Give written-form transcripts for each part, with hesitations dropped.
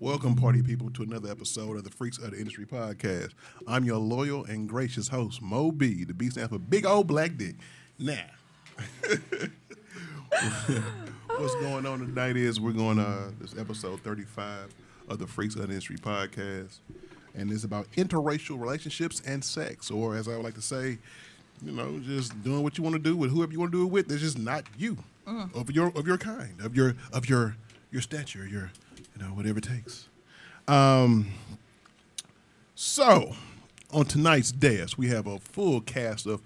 Welcome, party people, to another episode of the Freaks of the Industry podcast. I'm your loyal and gracious host, Mo B. The B stands for Big Old Black Dick. Now, what's going on tonight is we're going this episode 35 of the Freaks of the Industry podcast, and it's about interracial relationships and sex, or as I would like to say, you know, just doing what you want to do with whoever you want to do it with. It's just not you, of your kind, of your stature, your whatever it takes. So, on tonight's desk, we have a full cast of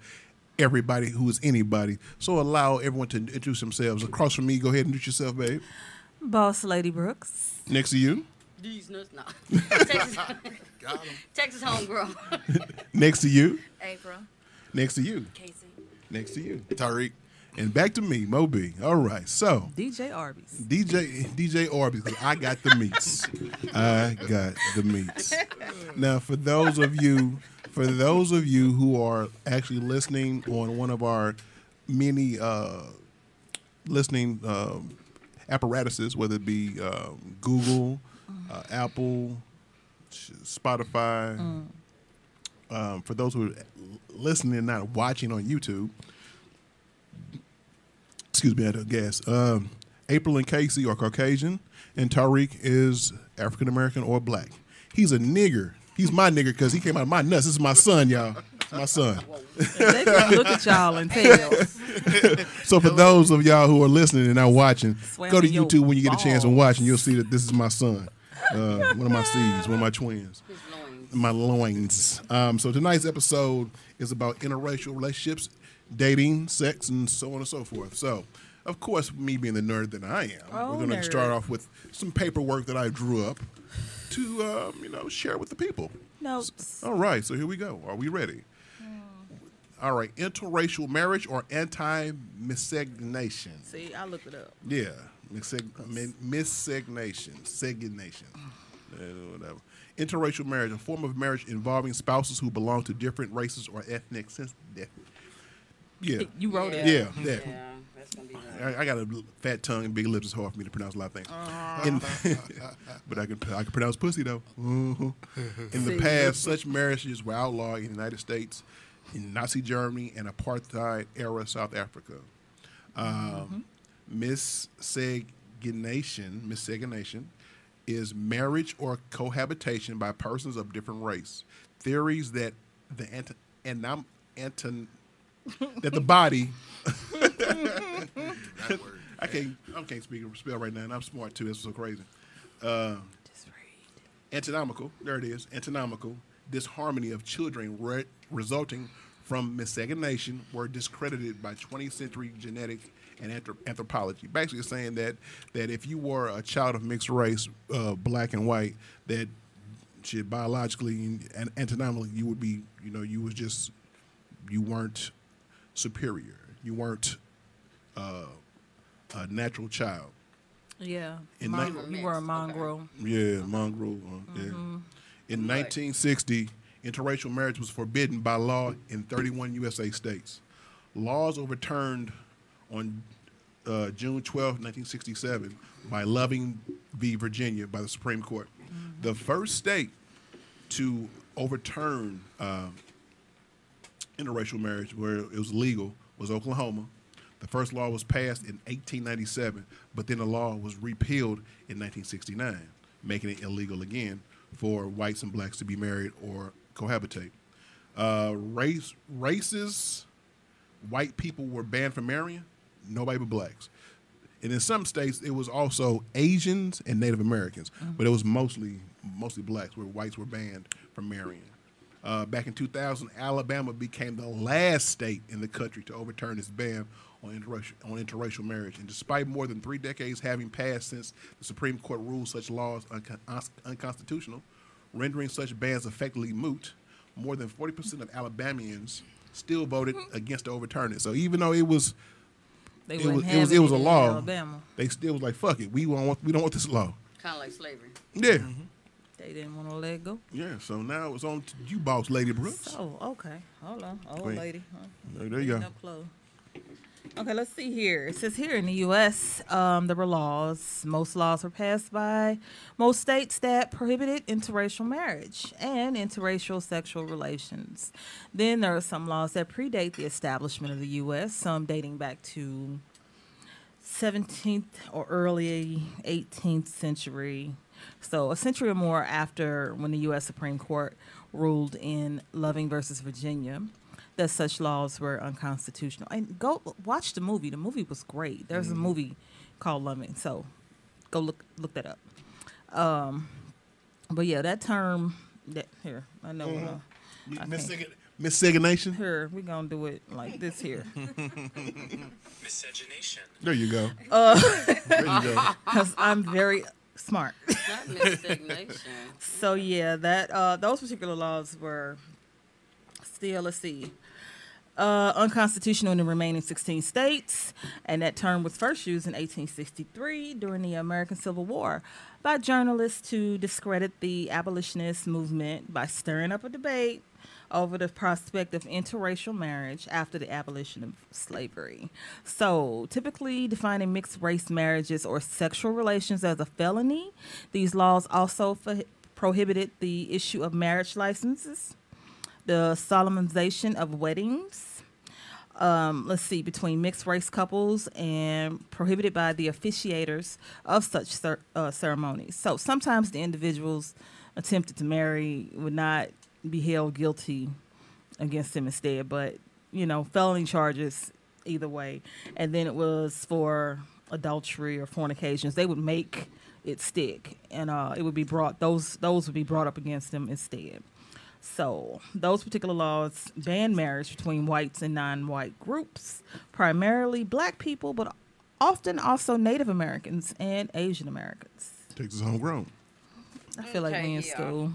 everybody who is anybody. So allow everyone to introduce themselves. Across from me, go ahead and introduce yourself, babe. Bosslady Brux. Next to you. These nuts, no. Texas homegirl. Next to you. April. Next to you. Casey. Next to you. Tariq. And back to me, Mo B. All right, so DJ Arby's. DJ Arby's, because I got the meats. I got the meats. Now, for those of you who are actually listening on one of our many listening apparatuses, whether it be Google, Apple, Spotify. For those who are listening and not watching on YouTube. Excuse me, I had a guess. April and Casey are Caucasian, and Tariq is African American or black. He's a nigger. He's my nigger because he came out of my nuts. This is my son, y'all. It's my son. They gonna look at y'all and tell. So for those of y'all who are listening and not watching, go to Swearing YouTube when you get a chance and watch, and you'll see that this is my son. One of my seeds, one of my twins. His loins. My loins. So tonight's episode is about interracial relationships, dating, sex, and so on and so forth. So, of course, me being the nerd that I am, we're going to start off with some paperwork that I drew up to, share with the people. Notes. All right, so here we go. Are we ready? All right, interracial marriage or anti-miscegnation? See, I looked it up. Yeah, miscegnation, whatever. Interracial marriage, a form of marriage involving spouses who belong to different races or ethnic Yeah. You wrote it. Yeah. Yeah, that's gonna be hard. I got a fat tongue and big lips. It's hard for me to pronounce a lot of things. But I can pronounce pussy, though. In the past, such marriages were outlawed in the United States, in Nazi Germany, and apartheid-era South Africa. Miscegnation is marriage or cohabitation by persons of different race. Theories that that the body I can't speak or spell right now, and I'm smart too. That's so crazy. Just read. Anatomical, there it is. Anatomical disharmony of children resulting from miscegnation were discredited by 20th century genetic and anthropology. Basically saying that if you were a child of mixed race, black and white, that shit biologically and anatomically you would be, you weren't superior. You weren't a natural child. Yeah. In You were a mongrel. Yeah, mongrel. Yeah. In 1960, interracial marriage was forbidden by law in 31 USA states. Laws overturned on June 12, 1967 by Loving v. Virginia by the Supreme Court. The first state to overturn interracial marriage where it was legal was Oklahoma. The first law was passed in 1897, but then the law was repealed in 1969, making it illegal again for whites and blacks to be married or cohabitate. Races, white people were banned from marrying, nobody but blacks. And in some states, it was also Asians and Native Americans, but it was mostly blacks, where whites were banned from marrying. Back in 2000, Alabama became the last state in the country to overturn its ban on interracial marriage. And despite more than 3 decades having passed since the Supreme Court ruled such laws unconstitutional, rendering such bans effectively moot, more than 40% of Alabamians still voted against overturning it. So even though it was a law, Alabama. they still was like, fuck it, we don't want this law. Kind of like slavery. Yeah. They didn't want to let it go. Yeah, so now it's on to you, Bosslady Brux. Oh, okay. Hold on. Old Wait. lady. Huh? There you go. Up close. Okay, let's see here. It says here in the U.S., there were laws. Most laws were passed by most states that prohibited interracial marriage and interracial sexual relations. Then there are some laws that predate the establishment of the U.S., some dating back to 17th or early 18th century. So a century or more after when the U.S. Supreme Court ruled in Loving versus Virginia that such laws were unconstitutional. And go watch the movie. The movie was great. There's a movie called Loving, so go look that up. But yeah, that term. That here, I know. Miscegenation. Here, we're gonna do it like this here. Miscegenation. There you go. There you go. Because I'm very smart. Not miscegenation. So yeah, that those particular laws were still, let's see, unconstitutional in the remaining 16 states, and that term was first used in 1863 during the American Civil War by journalists to discredit the abolitionist movement by stirring up a debate over the prospect of interracial marriage after the abolition of slavery. So, typically defining mixed race marriages or sexual relations as a felony, these laws also prohibited the issue of marriage licenses, the solemnization of weddings, between mixed race couples, and prohibited by the officiators of such ceremonies. So sometimes the individuals attempted to marry would not be held guilty against them instead, but felony charges either way. And then it was for adultery or fornications. They would make it stick, and it would be those would be brought up against them instead. So those particular laws ban marriage between whites and non-white groups, primarily black people, but often also Native Americans and Asian Americans. Texas homegrown. I feel like we in school.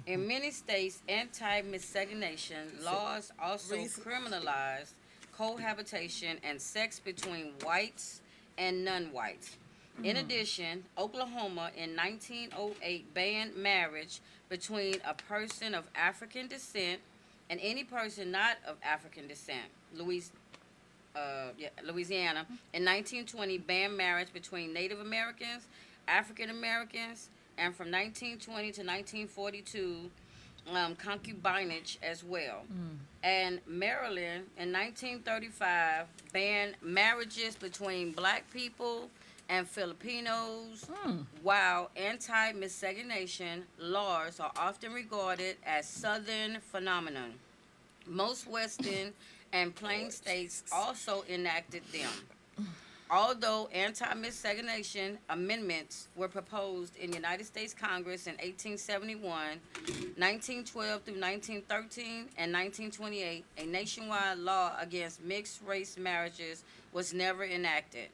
In many states, anti-miscegenation laws also criminalize cohabitation and sex between whites and non-whites. In addition, Oklahoma in 1908 banned marriage between a person of African descent and any person not of African descent. Louisiana in 1920 banned marriage between Native Americans, African Americans, and from 1920 to 1942, concubinage as well. And Maryland in 1935 banned marriages between black people and Filipinos, while anti-miscegenation laws are often regarded as Southern phenomenon. Most Western and Plain states also enacted them. Although anti-miscegenation amendments were proposed in United States Congress in 1871, 1912 through 1913, and 1928, a nationwide law against mixed-race marriages was never enacted.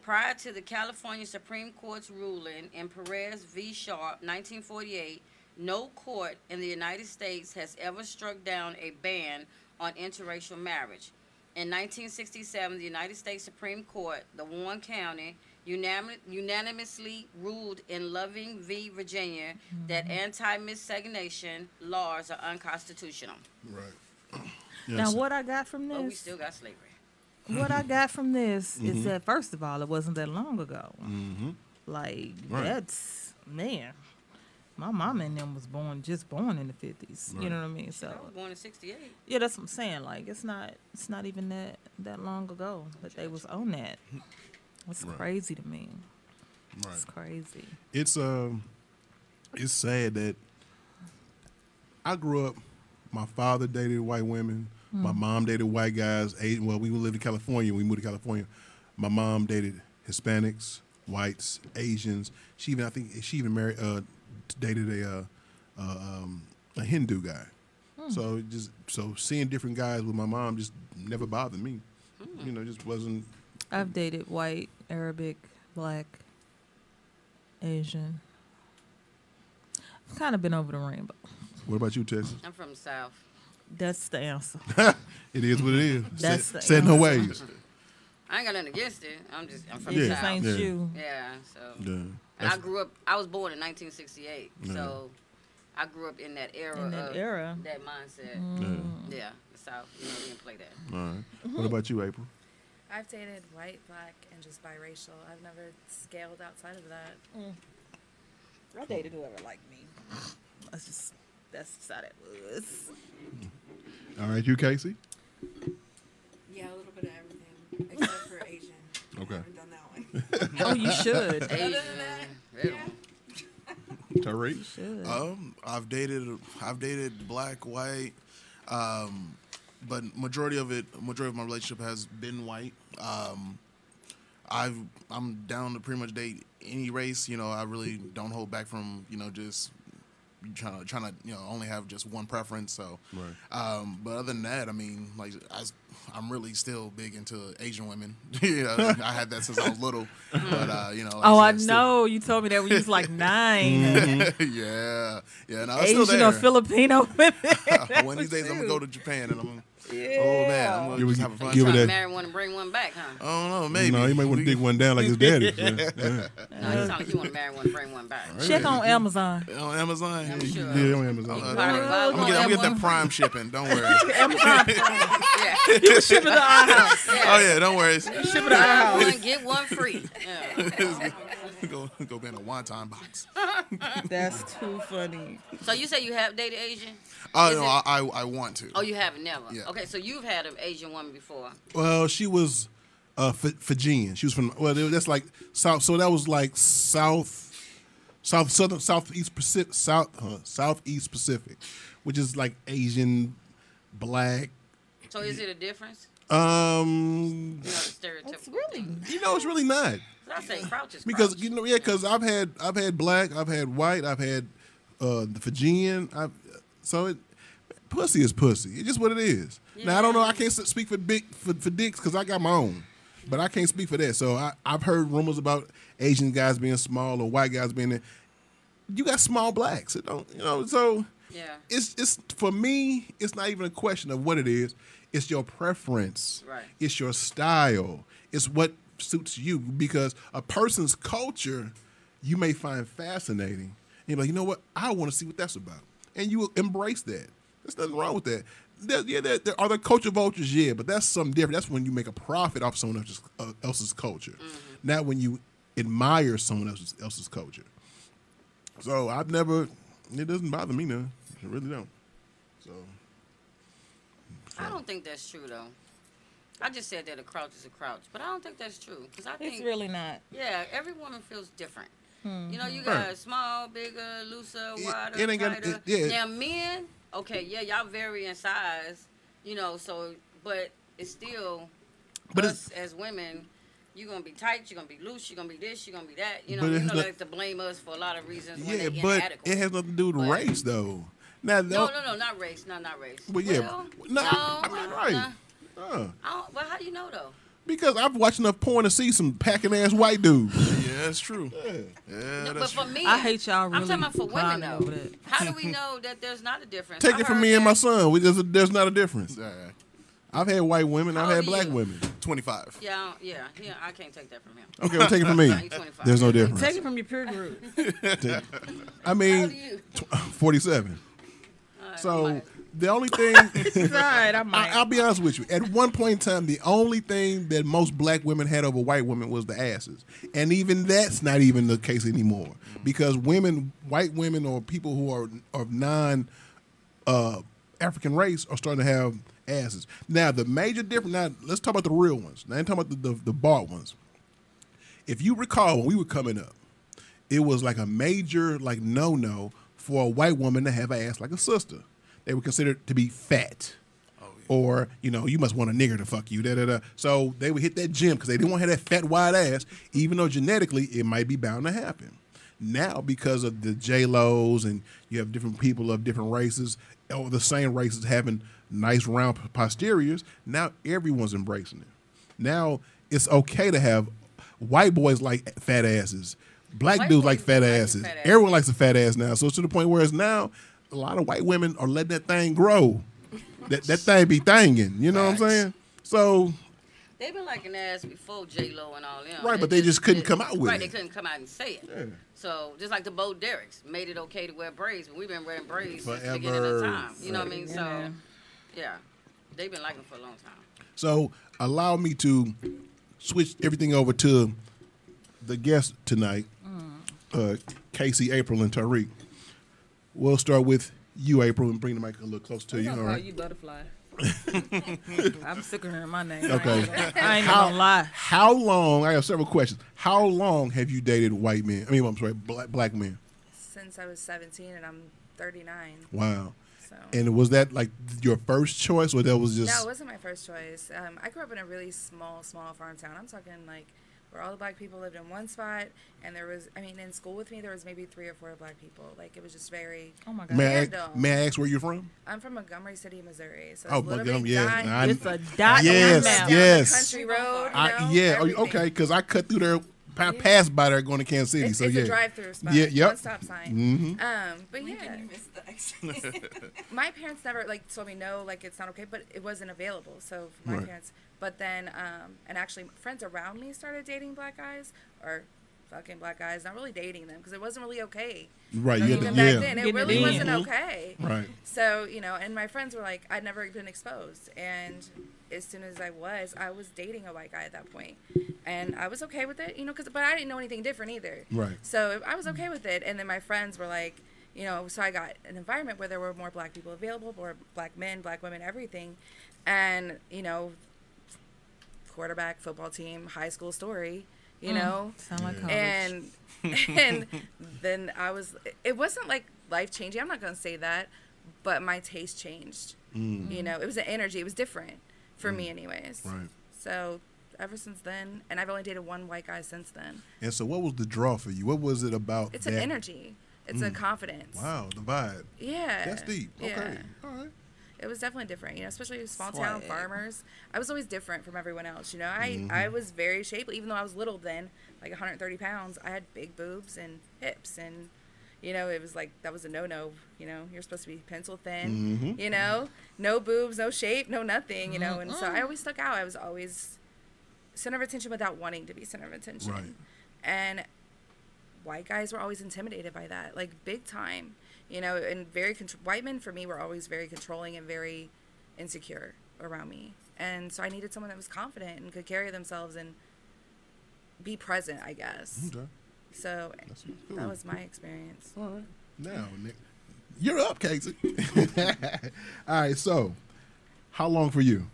Prior to the California Supreme Court's ruling in Perez v. Sharp, 1948, no court in the United States has ever struck down a ban on interracial marriage. In 1967, the United States Supreme Court, the Warren County, unanimously ruled in Loving v. Virginia that anti-miscegenation laws are unconstitutional. Right. Now, what I got from this... But we still got slavery. What I got from this is that, first of all, it wasn't that long ago. That's, man, my mom and them was born in the 50s. Right. You know what I mean? So I was born in 68. Yeah, that's what I'm saying. Like, it's not even that long ago that they was on that. It's crazy to me. Right. It's crazy. It's sad that I grew up, my father dated white women. My mom dated white guys. Well, we lived in California. We moved to California. My mom dated Hispanics, whites, Asians. She even married, dated a Hindu guy. So seeing different guys with my mom just never bothered me. Just wasn't. I've dated white, Arabic, black, Asian. I've kind of been over the rainbow. What about you, Texas? I'm from the South. That's the answer. It is what it is. That's the Said no ways. I ain't got nothing against it. I'm from it the just South. ain't you. Yeah, so. Yeah. And I grew up, I was born in 1968, so I grew up in that era. That mindset. Yeah, the South, we didn't play that. All right. What about you, April? I've dated white, black, and just biracial. I've never scaled outside of that. I dated whoever liked me. That's just how that was. All right, you, Casey? Yeah, a little bit of everything, except for Asian. Okay. I haven't done that one. Oh, you should. Other than that, yeah. Tariq? Should. I've dated black, white, but majority of my relationship has been white. I'm down to pretty much date any race. You know, I really don't hold back from, you know, just trying to you know, only have just one preference. So, Right. but other than that, I mean, like I'm really still big into Asian women. You know, I had that since I was little. But you know, like Oh, I said, still- know. You told me that when you was like 9. yeah, no, it's still Asian there. or Filipino women. One of these days, I'm gonna go to Japan and I'm. Yeah. Oh man, I'm gonna just have a fun give it time. that- Marry one and bring one back, huh? I don't know, maybe. No, you might want to dig one down like his daddy. Yeah. No, you sound like you want to marry one and bring one back. Check on Amazon. On Amazon. I'm sure. Yeah, on Amazon. You can don't probably worry. buy I'm one, gonna get one. that Prime shipping. Don't worry. Amazon. Yeah. You ship it to our house. Oh yeah, don't worry. Ship it to our Buy house. one, get one free. Yeah. go be in a wonton box. That's too funny. So you say you have dated Asian? Oh Is no, it- I want to. Oh, you haven't never. Yeah. Okay, so you've had an Asian woman before. Well, she was Fijian. She was from, that's like South, so that was like Southeast Pacific, which is like Asian, black. So is it a difference? You You know, the stereotypical That's really thing. know, it's really not. I say crouch is Because crouch. you know, yeah, because I've had black, I've had white, I've had the Fijian. Pussy is pussy. It's just what it is. Now I don't know. I can't speak for dicks because I got my own, but I can't speak for that. So I've heard rumors about Asian guys being small or white guys being there. You got small blacks. It don't, you know. So Yeah. it's for me. It's not even a question of what it is. It's your preference. Right. It's your style. It's what suits you, because a person's culture you may find fascinating. And you're like, you know what? I want to see what that's about, and you embrace that. There's nothing wrong with that. There are the culture vultures, yeah, but that's something different. That's when you make a profit off someone else's culture, not when you admire someone else's culture. So it doesn't bother me now. It really don't. So I don't think that's true though. I just said that a crouch is a crouch, but I don't think that's true because I think It's really not. yeah, every woman feels different. You know, you Right. got small, bigger, looser, wider, it ain't got- tighter. yeah. Now men, okay, yeah, y'all vary in size, you know, so but it's still But us as women. You're gonna be tight. You're gonna be loose. You're gonna be this. You're gonna be that. You know, But you it's know, not- they like to blame us for a lot of reasons when yeah, they're but inadequate. it has nothing to do with But- race, though. Now, No, not race. No, not race. Well, yeah, Well, no, no, I mean, right. nah. Uh, I don't, well, how do you know though? because I've watched enough porn to see some packing ass white dudes. Yeah, that's true. Yeah, No, but that's for true. me, I hate y'all I'm really talking about for women clowning over though. that. How do we know that there's not a difference? Take I it from heard me and my that- son. There's not a difference. Yeah, I've had white women. I've How had old are black you? women. 25. Yeah, I can't take that from him. Okay, well, take it from me. He's 25. There's no difference. Take it from your peer group. I How old are mean, you? 47. All right, So I'm like, the only thing, Right, I might. I'll be honest with you. At one point in time, the only thing that most black women had over white women was the asses, and even that's not even the case anymore, because white women, or people who are of non African race are starting to have asses. Now, the major difference. Now, let's talk about the real ones. Now, I ain't talking about the bought ones. If you recall, when we were coming up, it was like a major no for a white woman to have an ass like a sister. They were considered to be fat. Or, you know, you must want a nigger to fuck you. So they would hit that gym because they didn't want to have that fat, wide ass, even though genetically it might be bound to happen. Now, because of the J-Los and you have different people of different races, or the same races having nice round posteriors, now everyone's embracing it. Now it's okay to have white boys like fat asses. Black White dudes boys like fat like a asses. fat ass. Everyone likes a fat ass now. So it's to the point where it's now a lot of white women are letting that thing grow. that thing be thangin'. You know what I'm Facts. saying? So they've been liking ass before J-Lo and all them. Right, but they just couldn't come out with right, it. they couldn't come out and say it. Yeah. So just like the Bo Derricks made it okay to wear braids, but we've been wearing braids since the Forever. beginning of time. You know what I mean? Yeah. So yeah, they've been liking it for a long time. So allow me to switch everything over to the guests tonight, Casey, April, and Tariq. We'll start with you, April, and bring the mic a little close to you. All right. You butterfly. I'm sick of hearing my name. Okay. I ain't gonna lie. How long? I have several questions. How long have you dated white men? I'm sorry, black men. Since I was 17 and I'm 39. Wow. So. And was that like your first choice, or that was just? No, it wasn't my first choice. I grew up in a really small farm town. I'm talking like where all the black people lived in one spot, and there was, in school with me, there was maybe 3 or 4 black people. Like, it was just very Oh my God. May I ask where you're from? I'm from Montgomery City, Missouri. So Oh, it's literally Montgomery, yeah. It's a dot Yes, on the map. yes. down the country road. Yeah. Okay, because I cut through there, passed by there going to Kansas City. It's yeah. a drive-through spot. Yeah, yep. One stop sign. Mm-hmm. But When yeah, can you miss the exit? my parents never told me no, it's not okay, but it wasn't available. So for my Right. parents, but then and actually friends around me started dating black guys or fucking black guys, not really dating them because it wasn't really okay. Right. Even Yeah. back then, it Getting really it in. wasn't okay. Right. So and my friends were like, I'd never been exposed, and as soon as I was dating a white guy at that point, and I was okay with it, but I didn't know anything different either. Right. So I was okay with it, and then my friends were like, so I got an environment where there were more black people available, more black men, black women, everything, and quarterback, football team, high school story, Sound like college. and then it wasn't like life changing. I'm not gonna say that, but my taste changed. It was an energy. It was different for me, anyways. Right. So ever since then, and I've only dated one white guy since then. And so, what was the draw for you? What was it about? It's an energy. It's a confidence. Wow, the vibe. Yeah. That's deep. Okay. Yeah. All right. It was definitely different, especially small town Swag. farmers. I was always different from everyone else. I was very shapely, even though I was little then, like 130 pounds. I had big boobs and hips, and it was like that was a no-no. You're supposed to be pencil thin. No boobs, no shape, no nothing. And so I always stuck out. I was always center of attention without wanting to be center of attention. Right. And white guys were always intimidated by that, like big time. And white men for me were always very controlling and very insecure around me. And so I needed someone that was confident and could carry themselves and be present, I guess. Okay. So That's cool. that was my experience. All right. Now, Nick, you're up, Casey. All right. So, how long for you?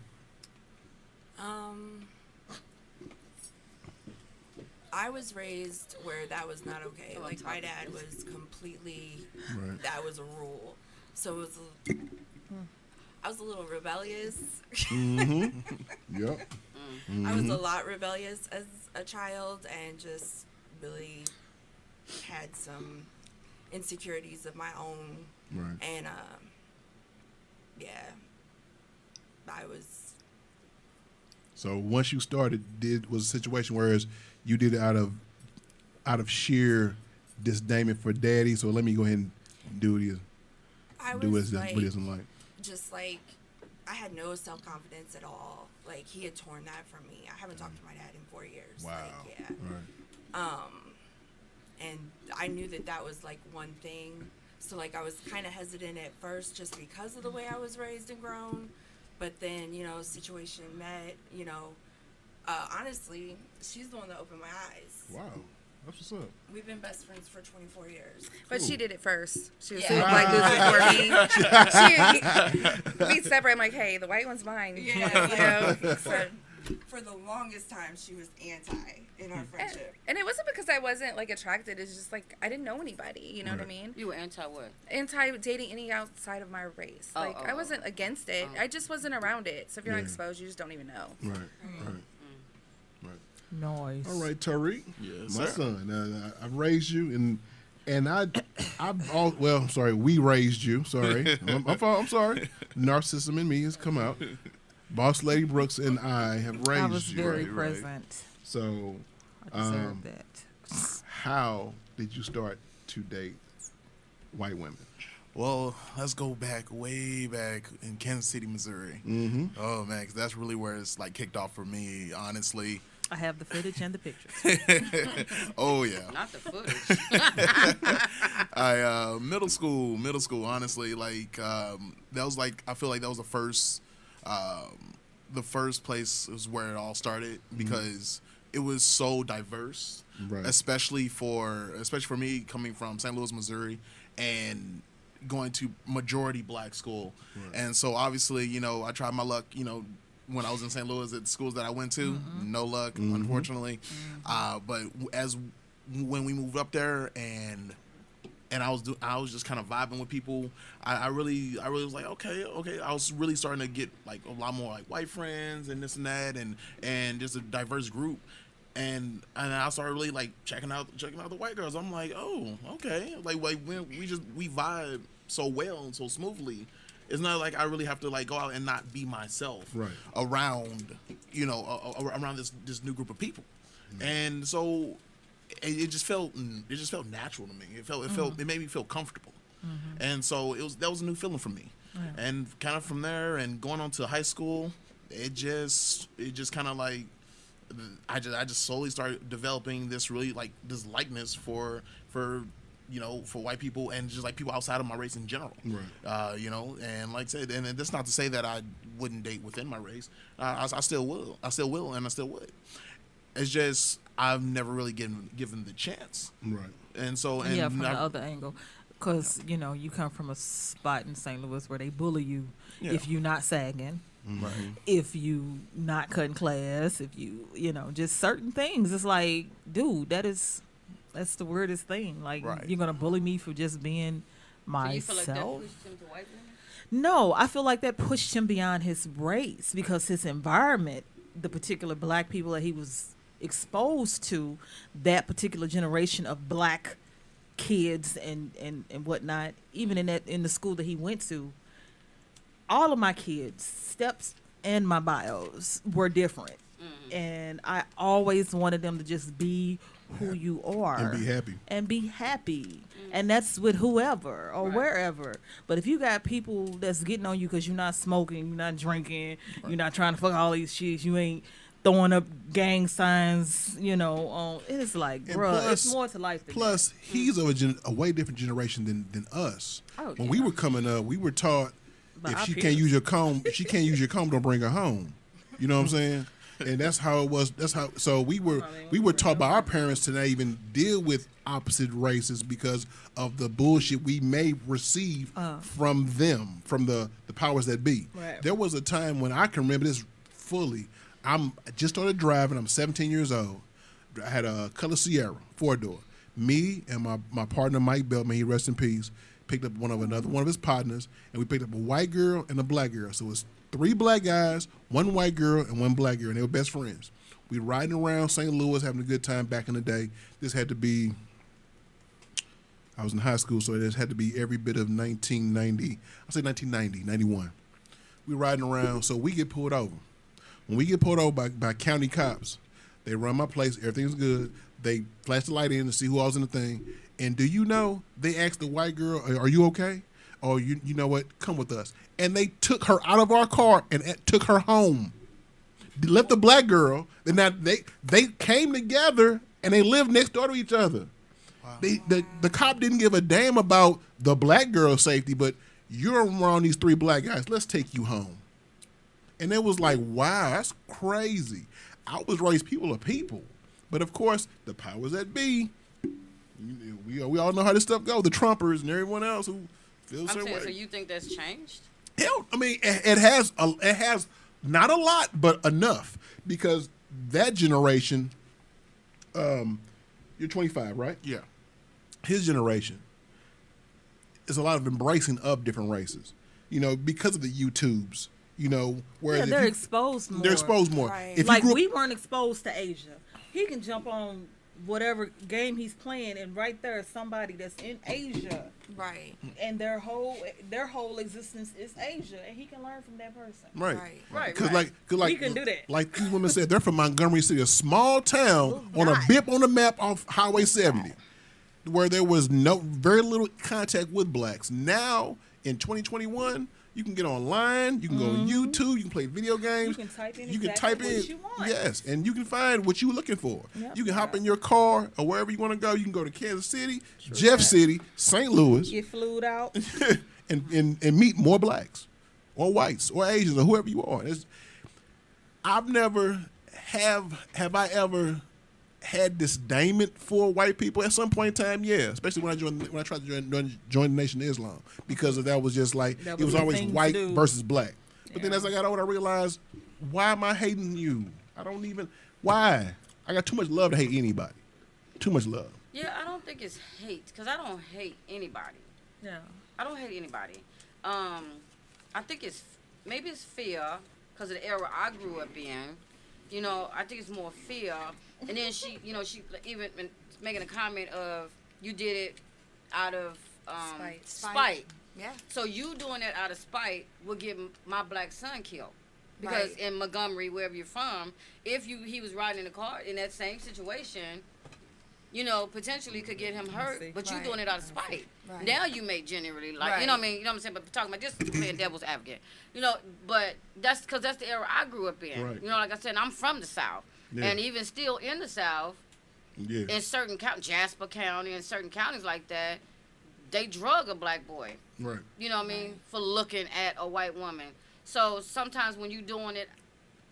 I was raised where that was not okay. Like my dad was completely, Right. that was a rule. So it was, I was a little rebellious. Yep. I was a lot rebellious as a child and just really had some insecurities of my own. Right. And yeah, I was. So once you started, was a situation whereas you did it out of sheer disdain for daddy. So let me go ahead and do it. I Do was what it isn't like. just like, I had no self-confidence at all. Like, he had torn that from me. I haven't talked to my dad in 4 years. Wow. Like, yeah. Right. And I knew that was, like, one thing. So, like, I was kind of hesitant at first just because of the way I was raised and grown. But then, situation met, honestly, she's the one that opened my eyes. Wow. That's what's up. We've been best friends for 24 years. But Cool. she did it first. She was Yeah. seeing black dudes before me. We separate. I'm like, hey, the white one's mine. Yeah. So, For the longest time, she was anti in our friendship. and it wasn't because I wasn't like attracted. It's just like I didn't know anybody. You know what I Right. mean? You were anti what? Anti dating any outside of my race. Oh, I wasn't against it. I just wasn't around it. So if you're not Yeah. exposed, you just don't even know. Right. Right. Nice. All right, Tariq. Yes, My sir. son. I raised you, and I'm sorry, we raised you. Sorry, I'm sorry. Narcissism in me has come out. Bosslady, Brux, and I have raised I was you. very Right. present. So, I deserve that. how did you start to date white women? Well, let's go way back in Kansas City, Missouri. Mm-hmm. Oh man, 'cause that's really where it's like kicked off for me, honestly. I have the footage and the pictures. Oh yeah. Not the footage. I middle school, honestly, like that was like I feel like that was the first the first place is where it all started because it was so diverse, Right. especially for me coming from St. Louis, Missouri, and going to majority black school. Right. And so obviously, you know, I tried my luck, you know, when I was in St. Louis at the schools that I went to, no luck, unfortunately. But when we moved up there and I was just kind of vibing with people. I really was like, okay. I was really starting to get like a lot more like white friends and this and that, and just a diverse group. And I started really like checking out the white girls. I'm like, oh, okay. Like we vibe so well and so smoothly. It's not like I really have to like go out and not be myself around, you know, around this new group of people. And so it just felt natural to me. It made me feel comfortable. And so that was a new feeling for me. And kind of from there and going on to high school, it just kind of like I just slowly started developing this really like this likeness for you know, for white people and just like people outside of my race in general. Right. You know, and like I said, and that's not to say that I wouldn't date within my race. I still will, and I still would. It's just I've never really given the chance. Right. And so from the other angle, because you know you come from a spot in St. Louis where they bully you if you're not sagging. Right. If you not cutting class, if you know, just certain things. It's like, dude, that's the weirdest thing. Like, you're gonna bully me for just being myself. So you feel like that pushed him to white women? No, I feel like that pushed him beyond his race because his environment, the particular black people that he was exposed to, that particular generation of black kids and whatnot, even in the school that he went to, all of my kids' steps and my bios were different. And I always wanted them to just be who you are. And be happy. And that's with whoever or wherever. But if you got people that's getting on you because you're not smoking, you're not drinking, you're not trying to fuck all these shits, you ain't throwing up gang signs, you know, it's like, bruh, it's more to life than plus, that. he's of a way different generation than us. Oh, when we were coming up, we were taught By if our she peers. can't use your comb, don't bring her home. You know what I'm saying? And that's how it was. That's how. So we were taught by our parents to not even deal with opposite races because of the bullshit we may receive from them, from the powers that be. Right. There was a time when I can remember this fully. I just started driving. I'm 17 years old. I had a color Sierra 4-door. Me and my partner Mike Beltman, he rest in peace, picked up one of his partners, and we picked up a white girl and a black girl. So it was 3 black guys, 1 white girl, and 1 black girl, and they were best friends. We riding around St. Louis having a good time back in the day. This had to be, I was in high school, so this had to be every bit of 1990. I'll say 1990, 91. We riding around, so we get pulled over. When we get pulled over by county cops, they run my place, everything's good. They flash the light in to see who else in the thing. And do you know, they asked the white girl, are you okay? Or you know what, come with us. And they took her out of our car and took her home. They left the black girl, and now they came together and they lived next door to each other. Wow. The cop didn't give a damn about the black girl's safety, but you're around these 3 black guys, let's take you home. And it was like, wow, that's crazy. I was raised people are people. But of course, the powers that be, we all know how this stuff goes. The Trumpers and everyone else who feels the same way. So you think that's changed? Hell, I mean, it has not a lot, but enough. Because that generation, you're 25, right? Yeah. His generation is a lot of embracing of different races. You know, because of the YouTubes. You know, whereas they're exposed more. They're exposed more. Right. If Like we weren't exposed to Asia. He can jump on whatever game he's playing, and right there is somebody that's in Asia, Right. and their whole existence is Asia, and he can learn from that person. Right. Cause like We can do that. Like these women said, they're from Montgomery City, a small town on a bip on the map off Highway 70, where there was very little contact with blacks. Now in 2021. You can get online. You can go on YouTube. You can play video games. You can type in what you want. Yes, and you can find what you're looking for. Yep. You can hop in your car or wherever you want to go. You can go to Kansas City, Jeff City, St. Louis, Get flued out. and meet more blacks or whites or Asians or whoever you are. I've never have I ever had disdainment for white people at some point in time? Yeah, especially when I tried to join the Nation of Islam, because of that was just like That it was was the always thing to white do. versus black. But then Yeah. as I got older, I realized, why am I hating you? I don't even why. I got too much love to hate anybody. Too much love. Yeah, I don't think it's hate, because I don't hate anybody. Yeah. I don't hate anybody. I think maybe it's fear because of the era I grew up in. You know, I think it's more fear. And then she even been making a comment of, you did it out of spite. Yeah. So you doing that out of spite will get my black son killed. Because Right. in Montgomery, wherever you're from, if he was riding in a car in that same situation, you know, potentially could get him hurt, see. but you Right. doing it out of spite. Right. Now you may generally, like, you know Right. what I mean? You know what I'm saying? But talking about just playing devil's advocate. You know, but that's because that's the era I grew up in. Right. You know, like I said, I'm from the South. Yeah. And even still in the South, Yeah. in certain counties, Jasper County and certain counties like that, they drug a black boy. Right. You know what I mean? For looking at a white woman. So sometimes when you doing it,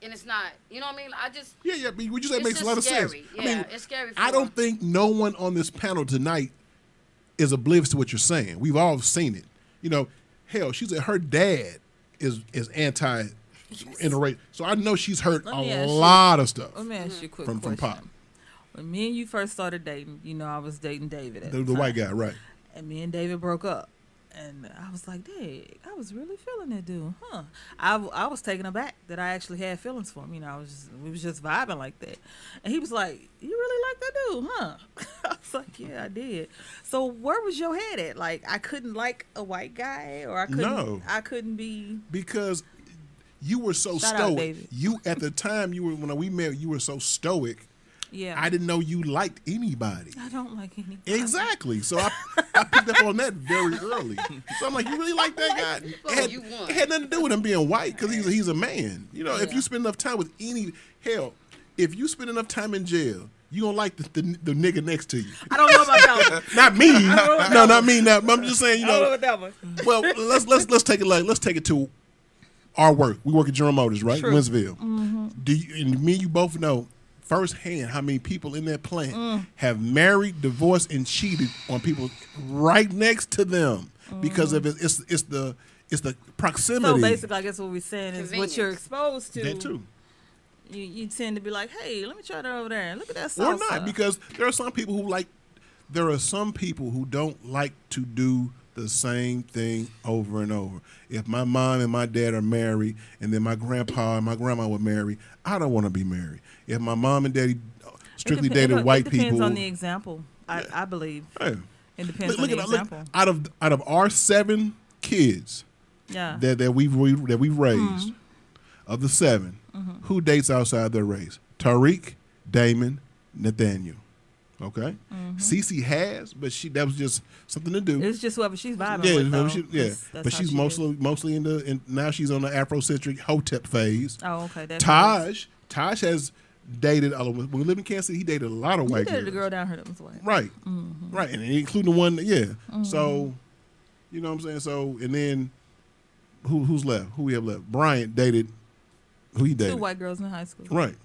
and it's not, you know what I mean? I just, Yeah, but what you say it's makes a just lot of sense. scary. I Yeah, mean, it's scary. I don't think no one on this panel tonight is oblivious to what you're saying. We've all seen it. You know, hell, she said her dad is anti interracial, so I know she's heard Let me a ask you- lot of stuff Let me ask you a quick from question. Pop, When me and you first started dating, you know, I was dating David at the the white time. guy, right? And me and David broke up. And I was like, dang, I was really feeling that dude, huh? I was taken aback that I actually had feelings for him. You know, we was just vibing like that. And he was like, you really like that dude, huh? I was like, yeah, I did. So where was your head at? Like, I couldn't like a white guy, or No. I couldn't be. Because you were so Shout out, stoic. David. You at the time when we met, you were so stoic. Yeah. I didn't know you liked anybody. I don't like anybody. Exactly. So I picked up on that very early. So I'm like, you really like that guy? Oh, you won. It had nothing to do with him being white, because he's a man. You know, if Yeah. you spend enough time with if you spend enough time in jail, you gonna like the nigga next to you. I don't know about that one. Not me. know about No, that not me. Not, I'm just saying. You I don't know know. about that one. Well, let's take it to our work. We work at General Motors, right? True. Winsville. Do you and me and you both know firsthand how many people in that plant have married, divorced, and cheated on people right next to them because of it's the proximity. So basically, I guess what we're saying is what you're Convenience. exposed to. that too. You tend to be like, hey, let me try that over there and look at that Or salsa. not, because there are some people who don't like to do the same thing over and over. If my mom and my dad are married, and then my grandpa and my grandma were married, I don't want to be married. If my mom and daddy strictly dated white It depends people, on the example. I believe hey, it depends look on the at example. out of our 7 kids Yeah. that we've raised, of the 7, who dates outside their race? Tariq, Damon, Nathaniel. Okay, Cece has, but that was just something to do. It's just whoever she's vibing Yeah, with. no, Though. that's That's how she's she mostly and now she's on the Afrocentric Hotep phase. is. Oh, okay. That Taj has dated. When we lived in Kansas City, he dated a lot of You white dated girls. the girl down here that was white. Right, right, and including the one. So, you know what I'm saying. So, and then who's left? Who we have left? Bryant dated. Who he dated? 2 white girls in high school. Right.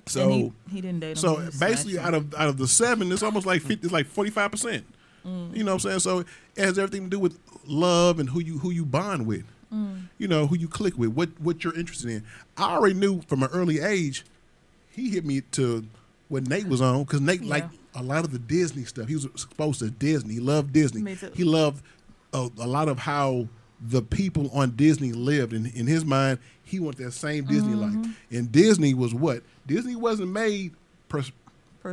So And he didn't date them. So He just basically, smashed out of the 7, it's almost like 50. It's like 45%. You know what I'm saying? So it has everything to do with love and who you bond with. You know, who you click with, what you're interested in. I already knew from an early age. He hit me to what Nate was on, because Nate liked a lot of the Disney stuff. He was exposed to Disney. He loved Disney. Me too. He loved a lot of how the people on Disney lived. In his mind, he wanted that same Disney life. And Disney was what? Disney wasn't made per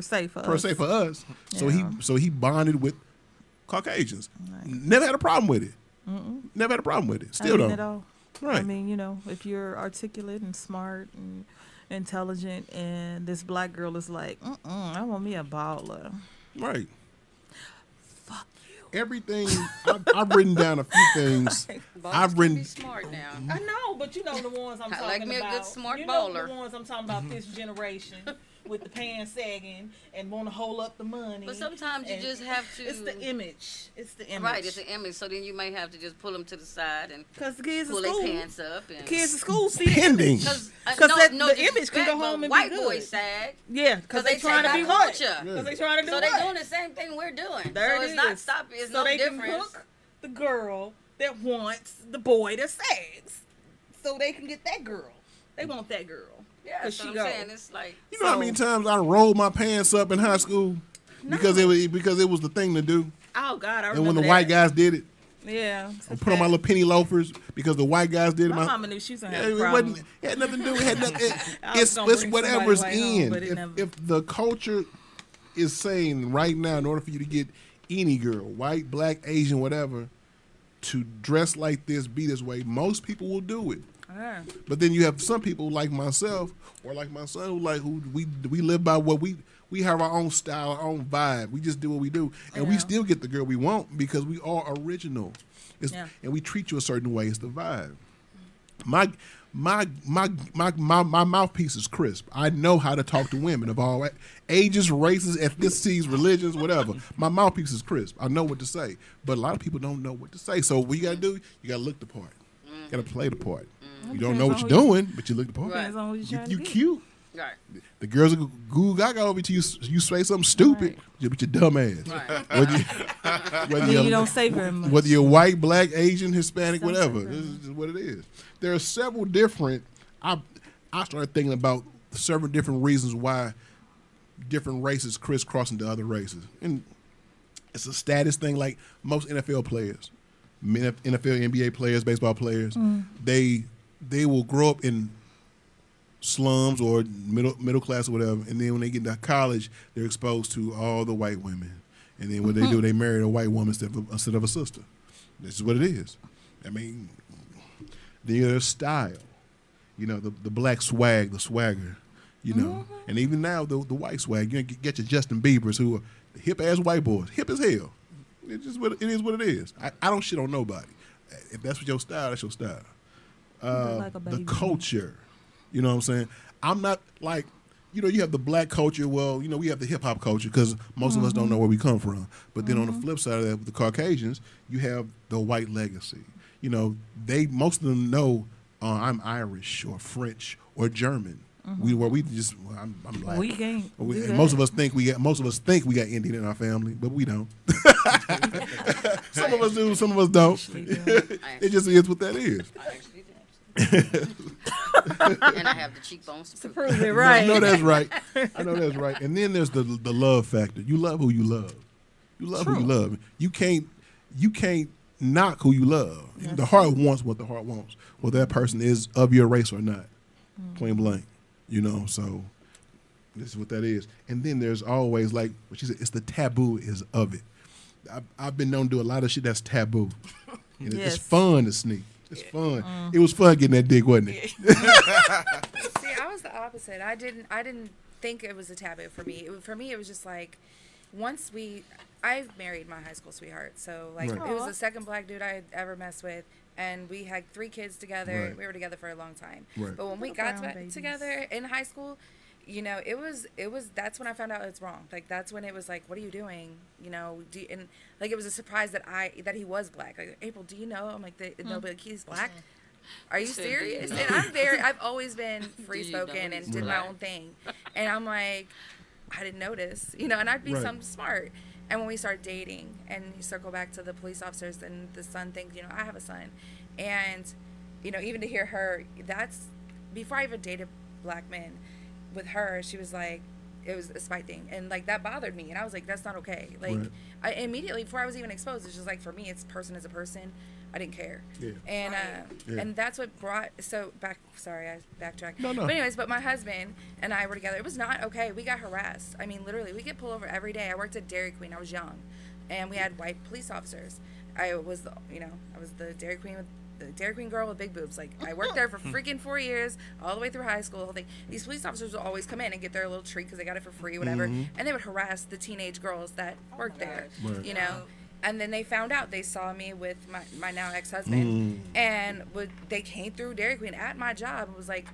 se for us. So Yeah. he bonded with Caucasians. Right. Never had a problem with it. Never had a problem with it. Still don't. At all. Right. I mean, you know, if you're articulate and smart and intelligent, and this black girl is like, I want me a baller. Right. Fuck you. Everything I've written down a few things. Bowlers I've can written. be smart now. I know, but you know the ones I'm I talking like me a about. good smart you know bowler. the ones I'm talking about this generation, with the pants sagging and want to hold up the money. But sometimes you and just have to. It's the image. It's the image. Right, it's an image. So then you might have to just pull them to the side and because the kids pull in their school, pants up. And kids in school see Pending. Because the image can go home and white be good. boys sag. Yeah, because they trying to be take what? our culture. Because they trying to do So what? they're doing the same thing we're doing. There so it it's not is. stopping. It's so no they difference. can hook the girl that wants the boy that sags, so they can get that girl. They want that girl. Yeah, that's what I'm saying. It's like You know how many times I rolled my pants up in high school because it was the thing to do. Oh God, I remember And when the that. white guys did it, yeah, I put on my little penny loafers because the white guys did it. my mama knew she was gonna have It a problem. wasn't. It had nothing to do. It had nothing. I was It's gonna bring whatever's somebody white home, in. but it never- If the culture is saying right now, in order for you to get any girl, white, black, Asian, whatever, to dress like this, be this way, most people will do it. Yeah. But then you have some people like myself or like my son who we live by what we have our own style, our own vibe. We just do what we do, and we Yeah. still get the girl we want because we are original. Yeah. And we treat you a certain way. It's the vibe. My mouthpiece is crisp. I know how to talk to women of all ages, races, ethnicities, religions, whatever. My mouthpiece is crisp. I know what to say, but a lot of people don't know what to say. So what you gotta do? You gotta look the part. You gotta play the part. You don't know what you're doing, but you look the part. Depends on who you're trying to You get. cute. right. The girls will goo gaga over to you. You say something stupid, with your dumb ass. Right. Whether You don't say very much. whether you're white, black, Asian, Hispanic, Don't whatever. say very This is just what it is. There are several different. I started thinking about several different reasons why different races crisscross into other races, and it's a status thing. Like most NFL players, NFL, NBA players, baseball players, they will grow up in slums or middle class or whatever, and then when they get to college, they're exposed to all the white women, and then what they do, they marry a white woman instead of a sister. This is what it is. I mean, their style, the black swag, the swagger, and even now the white swag. You get your Justin Biebers who are hip ass white boys, hip as hell. It's just what it is. What it is. I don't shit on nobody. If that's what your style, that's your style. Like a The baby. culture. You know what I'm saying? I'm not like, you have the black culture. Well, we have the hip hop culture because most of us don't know where we come from. But then on the flip side of that, with the Caucasians, you have the white legacy. Most of them know I'm Irish or French or German. I'm black. We can't. do And that. most of us think we got Indian in our family, but we don't. Some of us do, some of us don't. It just is what that is. I actually do. And I have the cheekbones to prove it. Prove it right. I know that's right. I know that's right. And then there's the love factor. You love who you love. You love who you love. You can't knock who you love. The heart wants what the heart wants, whether that person is of your race or not. Plain blank. So this is what that is. And then there's always, like what she said, it's the taboo is of it. I've been known to do a lot of shit that's taboo. And Yes. it's fun to sneak. It's fun. It was fun getting that dick, wasn't it? See, I was the opposite. I didn't think it was a taboo for me. For me, it was just like, I married my high school sweetheart. So, like, Right. it was the second black dude I had ever messed with. And we had 3 kids together. Right. We were together for a long time. Right. But when we Little got brown babies. together in high school, it was that's when I found out it's wrong. Like, that's when it was like, what are you doing? And like, it was a surprise that he was black. Like, April, do you know? I'm like, they'll be like, he's black. Are you said, "Do you serious?" know?" And I've always been free Do you know spoken and he's did my black? own thing. And I'm like, I didn't notice, and I'd be Right. some smart. And when we start dating, and you circle back to the police officers and the son thing, I have a son, and even to hear her, that's before I even dated black men. With her, she was like, it was a spite thing, and like that bothered me, and I was like, that's not okay. Like, Right. I immediately, before I was even exposed, it's just like, for me, it's person as a person. I didn't care. Yeah. And Yeah. and that's what brought sorry, I backtracked. No. But anyways, but my husband and I were together. It was not okay. We got harassed. I mean, literally, we get pulled over every day. I worked at Dairy Queen. I was young, and we had white police officers. I was the Dairy Queen with the Dairy Queen girl with big boobs. Like, I worked there for freaking 4 years, all the way through high school, the whole thing. These police officers would always come in and get their little treat because they got it for free, whatever. And they would harass the teenage girls that worked there, Right. And then they found out. They saw me with my now ex-husband, and they came through Dairy Queen at my job and was like,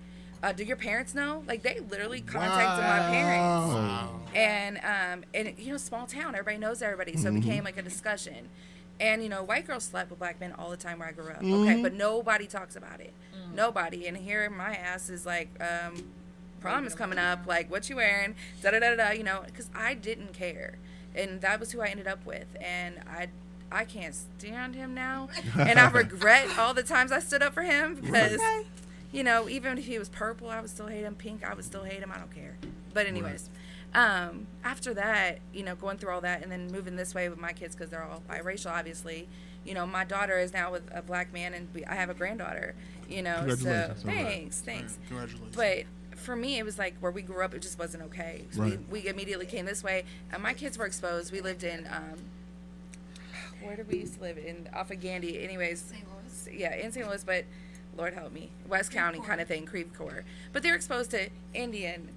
Do your parents know? Like, they literally contacted my parents. Wow. And you know, small town, everybody knows everybody, so it became like a discussion. And you know, white girls slept with black men all the time where I grew up. Okay, but nobody talks about it. Nobody. And here my ass is like, prom is coming up. Like, what you wearing? Da da da da. You know, because I didn't care, and that was who I ended up with. And I can't stand him now, and I regret all the times I stood up for him because. You know, even if he was purple, I would still hate him. Pink, I would still hate him. I don't care. But anyways, after that, you know, going through all that and then moving this way with my kids because they're all biracial, obviously. You know, my daughter is now with a black man, and I have a granddaughter. You know, so thanks. Congratulations. But for me, it was like where we grew up, it just wasn't okay. So we immediately came this way, and my kids were exposed. We lived in where did we used to live? Off of Gandy. Anyways, St. Louis. Yeah, in St. Louis, but Lord help me, West County kind of thing, Creve Coeur. But they're exposed to Indian,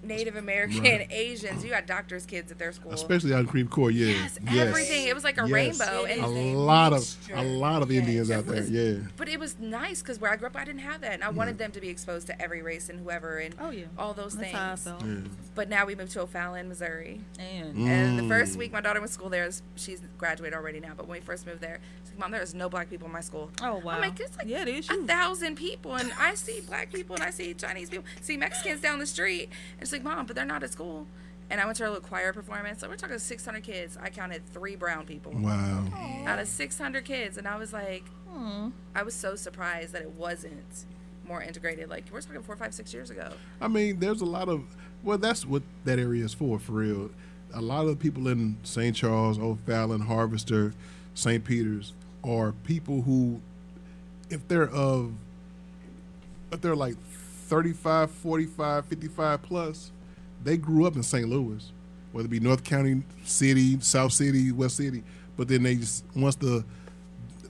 Native American, Asians. You got doctors' kids at their school. Especially out in Creve Coeur, Yes, everything. It was like a rainbow. A And lot of Indians out there, yeah. But it was nice because where I grew up, I didn't have that. And I wanted them to be exposed to every race and whoever and all those That's things. how I felt. But now we moved to O'Fallon, Missouri. And And the first week my daughter went to school there, she's graduated already now, but when we first moved there, she's like, Mom, there is no black people in my school. oh wow, I'm like, it's like it is 1,000 people, and I see black people, and I see Chinese people, see Mexicans down the street. And it's like, Mom, but they're not at school. And I went to her little choir performance. So we're talking 600 kids. I counted 3 brown people Wow. out of 600 kids, and I was like, I was so surprised that it wasn't more integrated. Like, we're talking 4, 5, 6 years ago. I mean, there's a lot of, well, that's what that area is for real. A lot of people in St. Charles, O'Fallon, Harvester, St. Peter's are people who, if they're like 35, 45, 55 plus, they grew up in St. Louis, whether it be North County, City, South City, West City. But then they just,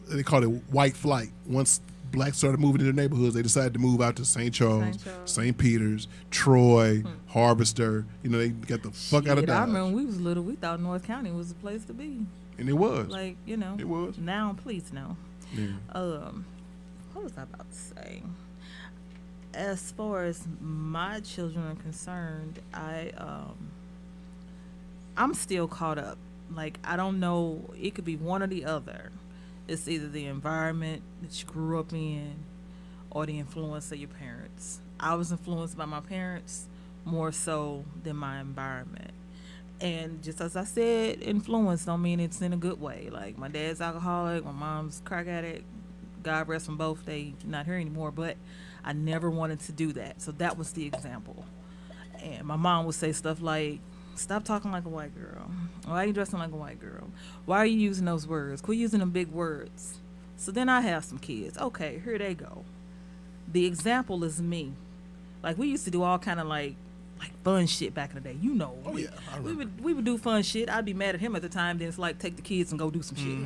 they call it white flight. Once blacks started moving into their neighborhoods, they decided to move out to St. Charles, St. Peter's, Troy, Harvester. You know, they got the fuck out of Dodge. I remember when we was little, we thought North County was the place to be. And it was. Like, you know. It was. Now, please no. Yeah. What was I about to say? As far as my children are concerned, I'm still caught up. Like, I don't know. It could be one or the other. It's either the environment that you grew up in or the influence of your parents. I was influenced by my parents more so than my environment. And just as I said, influence don't mean it's in a good way. Like, my dad's alcoholic, my mom's crack addict. God rest them both. They not here anymore, but I never wanted to do that. So that was the example. And my mom would say stuff like, stop talking like a white girl. Why are you dressing like a white girl? Why are you using those words? Quit using them big words. So then I have some kids. Okay, here they go. The example is me. Like, we used to do all kind of like fun shit back in the day. You know. Oh, yeah. We would do fun shit. I'd be mad at him at the time. Then it's like, take the kids and go do some shit.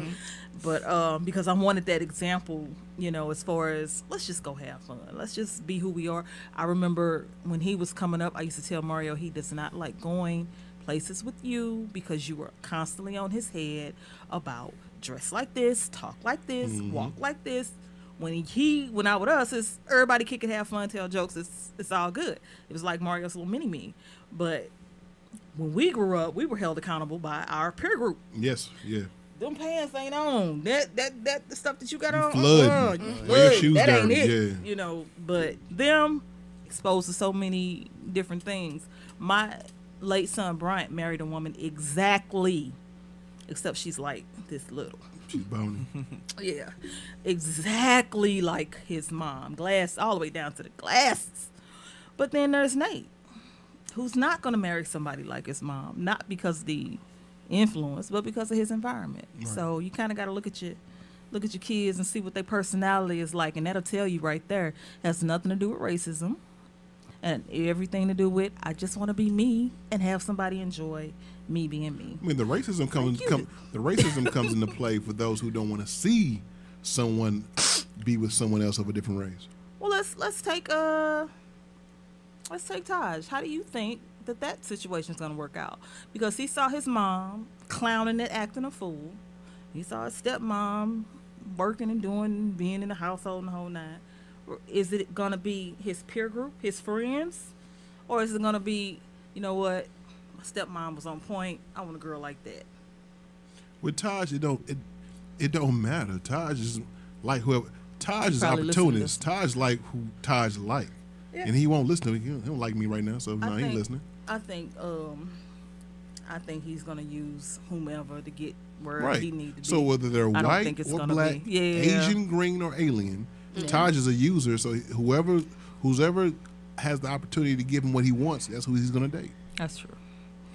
But because I wanted that example, you know, as far as let's just go have fun. Let's just be who we are. I remember when he was coming up, I used to tell Mario he does not like going places with you because you were constantly on his head about dress like this, talk like this, walk like this. When he went out with us, it's everybody kick it, have fun, tell jokes. It's all good. It was like Mario's little mini me. But when we grew up, we were held accountable by our peer group. Yes, yeah. Them pants ain't on. That the stuff that you got on. Flood. Wear your shoes that dirty. ain't it. Yeah. You know, but them exposed to so many different things. My late son Bryant married a woman exactly, except she's like this little. She's bony. Yeah, exactly like his mom. Glass all the way down to the glasses. But then there's Nate, who's not going to marry somebody like his mom, not because of the influence, but because of his environment. Right. So you kind of got to look at your kids and see what their personality is like, and that'll tell you right there. It has nothing to do with racism, and everything to do with I just want to be me and have somebody enjoy me being me. I mean, the racism comes into play for those who don't want to see someone be with someone else of a different race. Well, let's take Taj. How do you think that situation is going to work out? Because he saw his mom clowning and acting a fool. He saw his stepmom working and being in the household and the whole nine. Is it gonna be his peer group, his friends, or is it gonna be, you know what, my stepmom was on point. I want a girl like that. With Taj, it don't matter. Taj is like whoever. Taj is Probably listen to opportunist. Taj like who Taj like, Yeah. and he won't listen to me. He don't like me right now, so no, he ain't listening. I think he's gonna use whomever to get where Right. he need to be. So whether they're I don't white think it's or gonna black, be. Yeah. Asian, green, or alien, Taj is a user. So whoever has the opportunity to give him what he wants, that's who he's gonna date. That's true.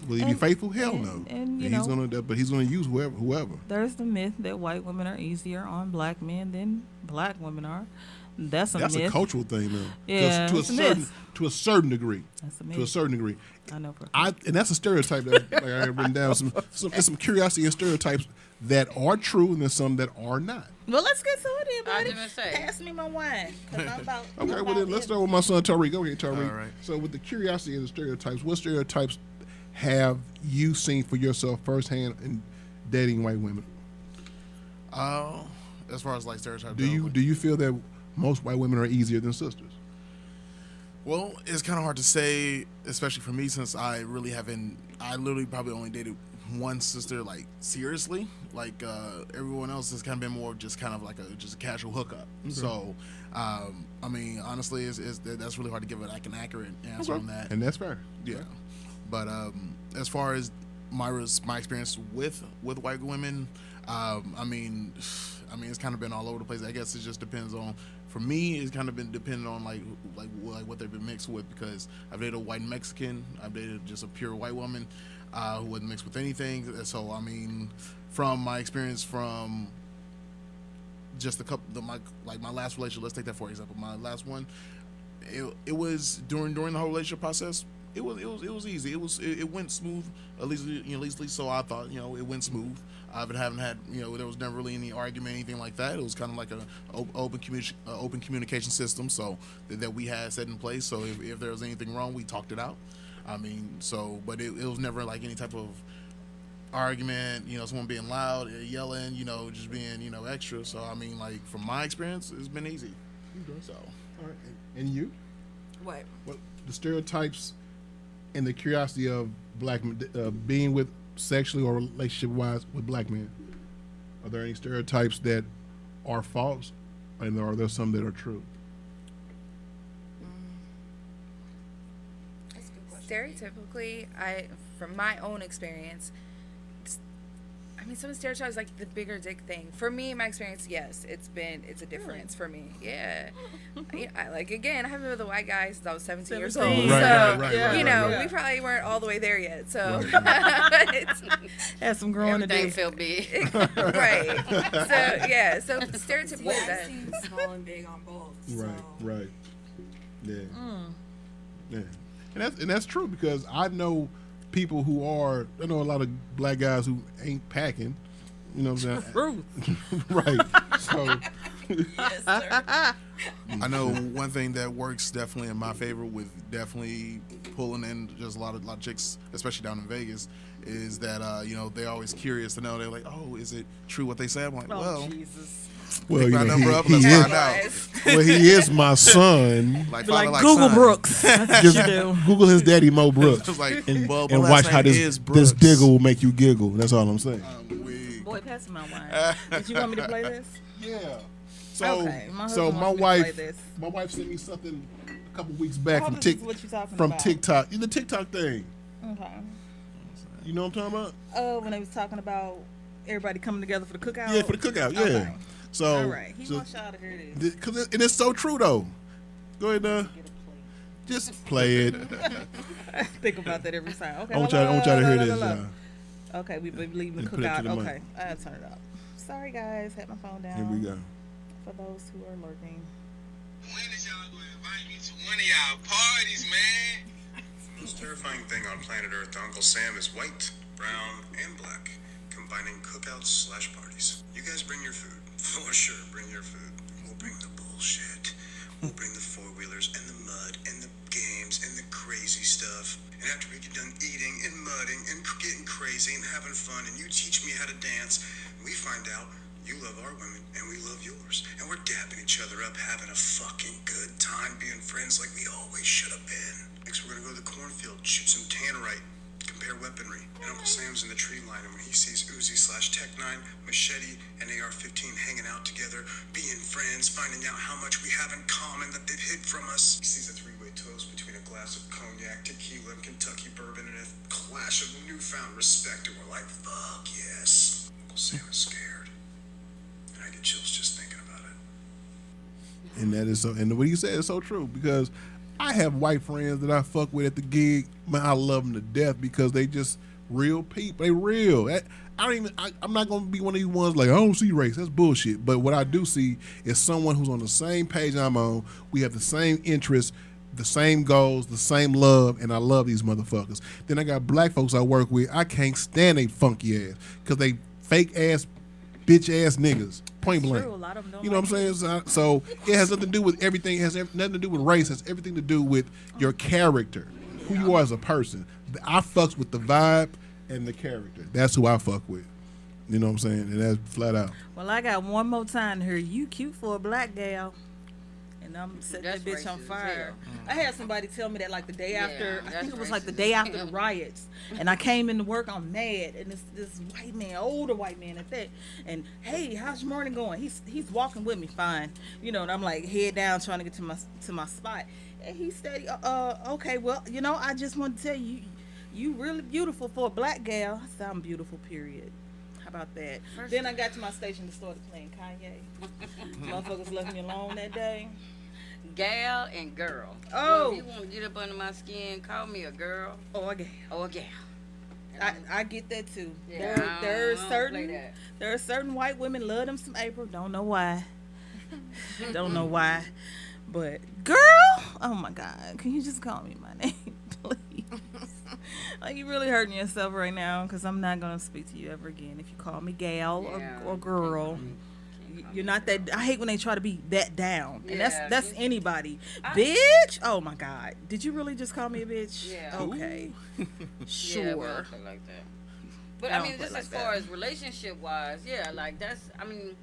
Will he be And- faithful? Hell no. and, you he's know- but he's gonna use whoever. There's the myth that white women are easier on black men than black women are. That's a That's myth. a cultural thing, though. Yeah, to it's a certain myth. to a certain degree. That's a To a myth. certain degree. I know. For a fact. And that's a stereotype that like I have written down. There's some curiosity and stereotypes that are true, and there's some that are not. Well, let's get started, I buddy. was gonna say. Pass me my wine, 'cause I'm about. Okay, well then let's start with my son Tariq. Go ahead, Tariq. All right. So with the curiosity and the stereotypes, what stereotypes have you seen for yourself firsthand in dating white women? As far as like stereotypes, Do you feel that most white women are easier than sisters? Well, it's kind of hard to say, especially for me, since I really haven't. I literally probably only dated one sister, like seriously. Like everyone else has kind of been more just kind of like just a casual hookup. So, I mean, honestly, that's really hard to give like an accurate answer on that. And that's fair. Yeah, but as far as my experience with white women, I mean, it's kind of been all over the place. I guess it just depends on. For me, it's kind of been dependent on like what they've been mixed with, because I've dated a white Mexican, I've dated just a pure white woman who wasn't mixed with anything. So I mean, from my experience from just my last relationship, let's take that for example. My last one, it was during the whole relationship process. It was easy. It went smooth. At least so I thought. It went smooth. I haven't had there was never really any argument, anything like that. It was kind of like a open communication system, so that we had set in place. So if there was anything wrong, we talked it out. I mean, but it was never like any type of argument. Someone being loud, yelling, just being extra. So I mean, like from my experience, it's been easy. So All right. And you? What? What the stereotypes and the curiosity of black men being with sexually or relationship wise with black men? Are there any stereotypes that are false, and are there some that are true? That's a good question. Stereotypically, from my own experience, I mean, some stereotypes like the bigger dick thing. For me, my experience, yes, it's a difference for me. Yeah, again, I haven't been with a white guy since I was 17 years old. 17. So Right. we probably weren't all the way there yet. So Had some growing to Everything do. feel big. right. So yeah, so stereotypically Yeah, that. I've seen small and big on both. Right. Yeah. Yeah. And that's true, because I know people I know a lot of black guys who ain't packing. You know what I'm saying? Truth. Right. So Yes, sir. I know one thing that works definitely in my favor with definitely pulling in just a lot of chicks, especially down in Vegas, is that they're always curious to know. They're like, oh, is it true what they say? I'm like, Oh, well, Jesus. well, pick my you know, number up. he Let's is find out. well, he is my son. Like, Be father, like Google son. Brooks. That's what Just you do. Google his daddy Mo Brooks Just like, and, well, my and last watch how name this is Brooks. diggle will make you giggle. That's all I'm saying. Boy, pass me my wine. Did you want me to play this? Yeah. So, Okay, my so husband my wants me to play wife, this. my wife sent me something a couple weeks back Oh, from this is what you talking from about. TikTok. The TikTok thing. Okay. You know what I'm talking about? Oh, when they was talking about everybody coming together for the cookout. Yeah, for the cookout. Yeah. Okay. So, All right. He wants y'all to hear this. and it's so true though. Go ahead, Get a plate. just play it. Think about that every time. Okay. I want y'all to hear this. Okay, we been leaving the And put it to cookout. the mic. Okay, I'll turn it up. Sorry, guys. Had my phone down. Here we go. For those who are lurking. When is y'all gonna invite me to one of y'all parties, man? The most terrifying thing on planet Earth to Uncle Sam is white, brown, and black, combining cookouts/parties. You guys bring your food. For sure, bring your food. We'll bring the bullshit. We'll bring the four-wheelers and the mud and the games and the crazy stuff. And after we get done eating and mudding and getting crazy and having fun and you teach me how to dance, we find out You love our women, and we love yours. And we're dapping each other up, having a fucking good time, being friends like we always should have been. Next, we're gonna go to the cornfield, shoot some tannerite, compare weaponry. And Uncle Sam's in the tree line, and when he sees Uzi/Tech-9, machete, and AR-15 hanging out together, being friends, finding out how much we have in common that they've hid from us. He sees a three-way toast between a glass of cognac, tequila, and Kentucky bourbon, and a clash of newfound respect, and we're like, fuck yes. Uncle Sam is scared. And I get chills just thinking about it. And that is so. And what you said is so true, because I have white friends that I fuck with at the gig. Man, I love them to death because they just real people. They real. I'm not gonna be one of these ones like I don't see race. That's bullshit. But what I do see is someone who's on the same page I'm on. We have the same interests, the same goals, the same love, and I love these motherfuckers. Then I got black folks I work with. I can't stand they funky ass because they fake ass, bitch ass niggas. Point blank. True, a lot of them don't You know what I'm saying? So it has nothing to do with everything. It has nothing to do with race. It has everything to do with your character, who you are as a person. I fucks with the vibe and the character. That's who I fuck with. You know what I'm saying? And that's flat out. Well, I got one more time to hear you cute for a black gal. And I'm setting That's that bitch on racist as fire. hell. I had somebody tell me that like the day after, I that's think it was like the racist day as after hell. the riots. And I came into work, I'm mad. And this white man, older white man at that. And hey, how's your morning going? He's walking with me, fine. You know, and I'm like head down trying to get to my spot. And he steady, okay, well, you know, I just want to tell you, you really beautiful for a black gal. I said, I'm beautiful, period. How about that? Then I got to my station and started playing Kanye. Motherfuckers left me alone that day. Gal and girl. Oh. So if you want to get up under my skin, call me a girl Oh, a gal. or a gal. I get that too. Yeah, There are I don't play certain that. there are certain white women love them some April. Don't know why. Don't know why. But girl, oh my God, can you just call me my name, please? Like you really hurting yourself right now, because I'm not gonna speak to you ever again if you call me gal Yeah, or girl. can't You're not that. I hate when they try to be that down, and Yeah, that's just- anybody. Bitch. Oh my God. Did you really just call me a bitch? Yeah. Okay. Yeah, Sure. but I don't play like that. But I I don't mean, play just like as that. far as relationship wise, yeah, like that's. I mean,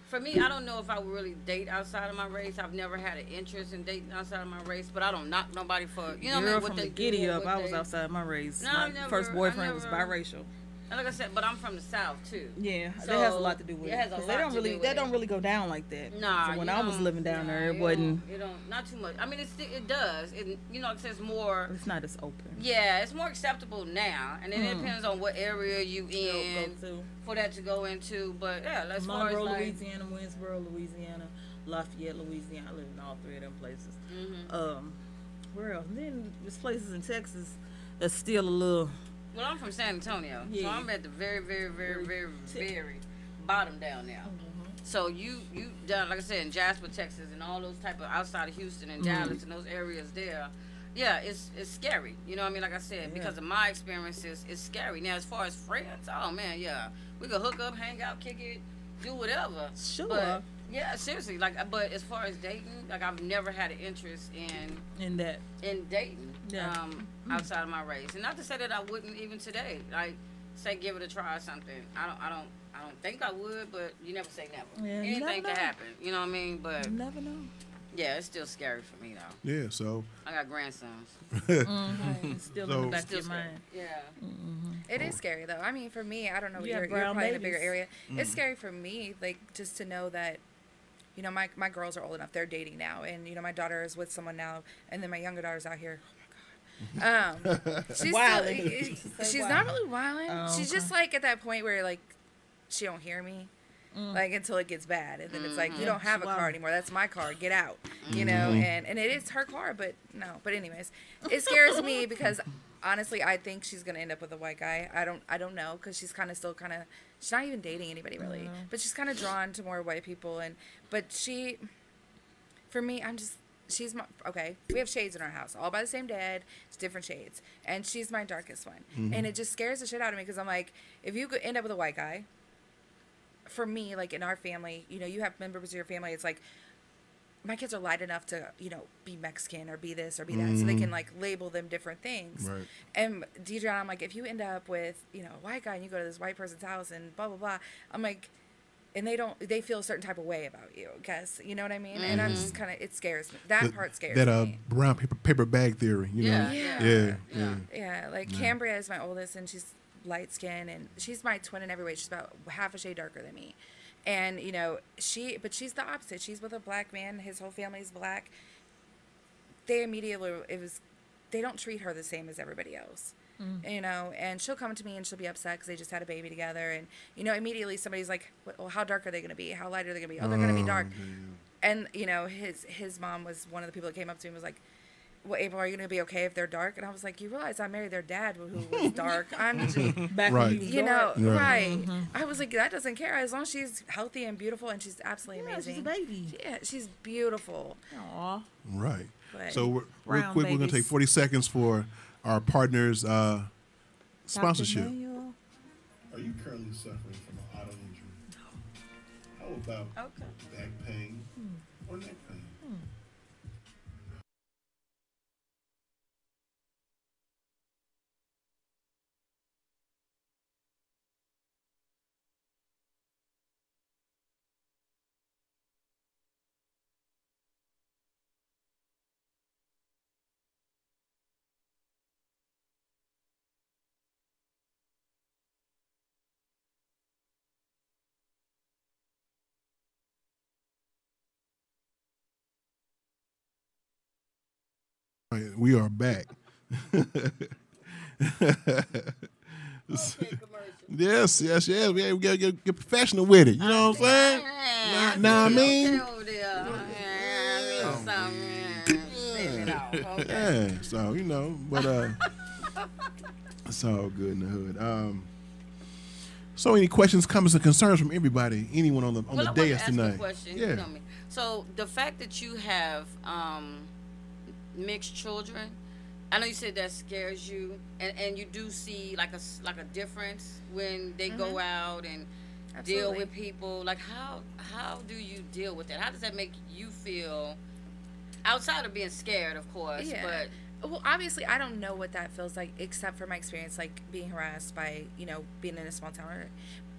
for me, I don't know if I would really date outside of my race. I've never had an interest in dating outside of my race, but I don't knock nobody for you know what I Girl, mean. What from they the giddy do, up, what I was they- outside my race. No, my I never- first boyfriend I was never- biracial. And like I said, but I'm from the South too. Yeah, that So, has a lot to do with it it. has a 'Cause lot they don't to really, do with that it. don't really go down like that. Nah, So when you I was don't- living down nah, there, it you wasn't. don't- You don't, not too much. I mean, it does. It, you know, it's more. It's not as open. Yeah, it's more acceptable now, and then it depends on what area you in Go to for that to go into. But yeah, as far as Monroe, like, Louisiana, Winsboro, Louisiana, Lafayette, Louisiana. I live in all three of them places. Mm-hmm. Where else? And then there's places in Texas that's still a little. well, I'm from San Antonio, so Yeah. I'm at the very, very, very, very, tip. very bottom down now. So you down, like I said, in Jasper, Texas, and all those type of outside of Houston and Dallas and those areas there. Yeah, it's scary. You know what I mean? Like I said, because of my experiences, it's scary. Now, as far as friends, oh man, yeah, we could hook up, hang out, kick it, do whatever. Sure. But, yeah, seriously. Like, but as far as dating, like I've never had an interest In that. in dating. Yeah. Outside of my race, and not to say that I wouldn't even today. Like, say give it a try or something. I don't think I would, but you never say never. Yeah, you Anything never can know. happen. You know what I mean? But You never know. yeah, it's still scary for me though. Yeah, so I got grandsons. It's still in So- the back of Still your scary. mind. Yeah. It is scary though. I mean, for me, I don't know. You have You're brown probably in a bigger babies. area. It's scary for me, like just to know that, you know, my girls are old enough. They're dating now, and you know, my daughter is with someone now, and then my younger daughter's out here. Oh my God. She's Wilding. still, she's not really wilding. Oh, She's just like at that point where like she don't hear me. Like until it gets bad, and then it's like you don't have a car Wilding. anymore. That's my car. Get out, you know. And it is her car, but no. But anyways, it scares me because honestly, I think she's gonna end up with a white guy. I don't know because she's kind of still kind of she's not even dating anybody really, but she's kind of drawn to more white people. But she, for me, she's my okay. We have shades in our house, all by the same dad. It's different shades, and she's my darkest one, and it just scares the shit out of me because I'm like, if you could end up with a white guy. For me, like in our family, you know, you have members of your family. It's like my kids are light enough to, you know, be Mexican or be this or be that, so they can like label them different things. Right. And Deidre, I'm like, if you end up with, you know, a white guy and you go to this white person's house and blah blah blah, I'm like, and they feel a certain type of way about you, I guess. You know what I mean? And I'm just kind of, it scares me. That part scares me. Brown paper bag theory, you know? Yeah, like Cambria is my oldest, and she's light skinned, and she's my twin in every way. She's about half a shade darker than me. And, you know, but she's the opposite. She's with a black man. His whole family's black. They immediately, they don't treat her the same as everybody else. You know, and she'll come to me and she'll be upset because they just had a baby together. And, you know, immediately somebody's like, well, how dark are they going to be? How light are they going to be? Oh, they're going to be dark. And, you know, his mom was one of the people that came up to me and was like, well, April, are you going to be okay if they're dark? And I was like, you realize I married their dad who was dark. I'm, Back when he was you know, dark. right. I was like, that doesn't care. As long as she's healthy and beautiful, and she's absolutely amazing. She's a baby. Yeah, she's beautiful. Aw. Right. But So real quick, we're going to take 40 seconds for our partners' sponsorship. Are you currently suffering from an auto injury? No. How about back pain or neck pain? Right, we are back. Yes. We gotta get professional with it. You know what I'm saying? Nah, I mean. Yeah. So you know, but it's all good in the hood. So any questions, comments, and concerns from everybody, anyone on the dais tonight? Yeah. So the fact that you have mixed children, I know you said that scares you, and you do see like a difference when they go out and deal with people. Like how do you deal with that? How does that make you feel? Outside of being scared, of course, but well, obviously, I don't know what that feels like, except for my experience, like being harassed by, you know, being in a small town.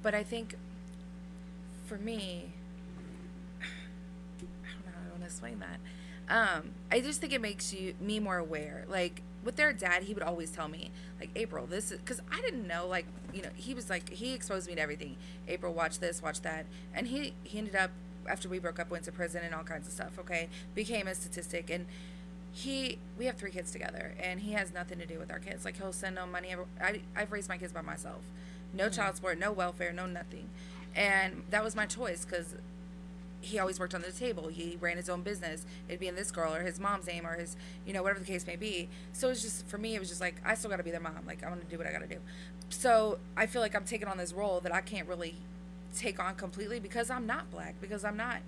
But I think, for me, I don't know how I want to explain that. I just think it makes me more aware. Like with their dad, he would always tell me, like, April, this is, because I didn't know, like, you know, he was like, he exposed me to everything. April, watch this, watch that, and he ended up, after we broke up, went to prison and all kinds of stuff. Okay, became a statistic, and we have 3 kids together, and he has nothing to do with our kids. Like, he'll send them money. I've raised my kids by myself, no child support, no welfare, no nothing, and that was my choice because he always worked on the table. He ran his own business. It'd be in this girl or his mom's name or his, you know, whatever the case may be. So it's just, for me, it was just like, I still got to be their mom. Like, I'm going to do what I got to do. So I feel like I'm taking on this role that I can't really take on completely because I'm not black, because I'm not,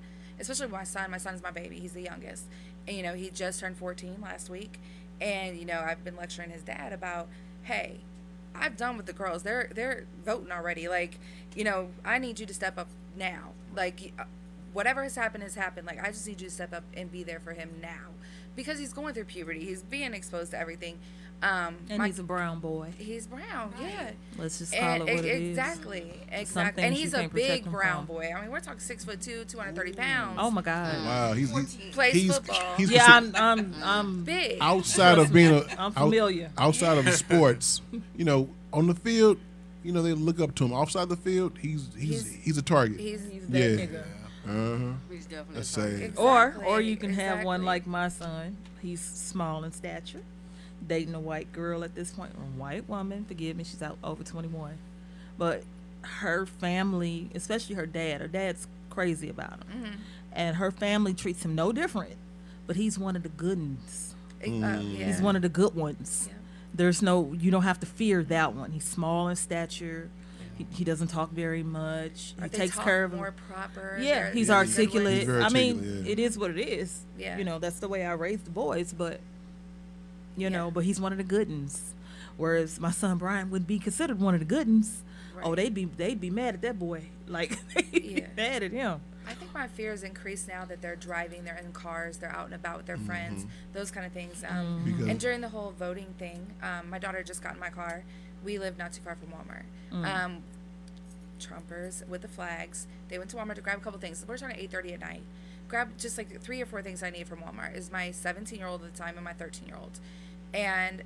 especially my son. My son's my baby. He's the youngest. And, you know, he just turned 14 last week. And, you know, I've been lecturing his dad about, hey, I've done with the girls. They're voting already. Like, you know, I need you to step up now. Like, whatever has happened. Like, I just need you to step up and be there for him now, because he's going through puberty. He's being exposed to everything. And he's a brown boy. He's brown, yeah. Let's just call it what it is. Exactly. And he's a big brown boy. I mean, we're talking 6'2", 230 pounds. Oh my God! Wow, plays football. I'm big. Outside of being I'm familiar. Outside of sports, you know, on the field, you know, they look up to him. Outside the field, he's a target. He's that nigga. He's definitely Let's say. Exactly. Or you can have one like my son. He's small in stature, dating a white girl at this point, a white woman. Forgive me, she's out over 21. But her family, especially her dad's crazy about him, and her family treats him no different. But he's one of the good ones. He's one of the good ones. Yeah. There's no, you don't have to fear that one. He's small in stature. He doesn't talk very much. He takes care of him. More proper. Yeah, he's articulate. He's I mean, it is what it is. Yeah. You know, that's the way I raised the boys. But you know, but he's one of the good ones. Whereas my son Brian wouldn't be considered one of the good ones. Right. Oh, they'd be mad at that boy. Like they'd be mad at him. I think my fears increase now that they're driving, they're in cars, they're out and about with their friends, those kind of things. And during the whole voting thing, my daughter just got in my car. We live not too far from Walmart. Trumpers with the flags. They went to Walmart to grab a couple things. We're talking 8:30 at night. Grabbed just like 3 or 4 things I need from Walmart. Is my 17-year-old at the time and my 13-year-old, and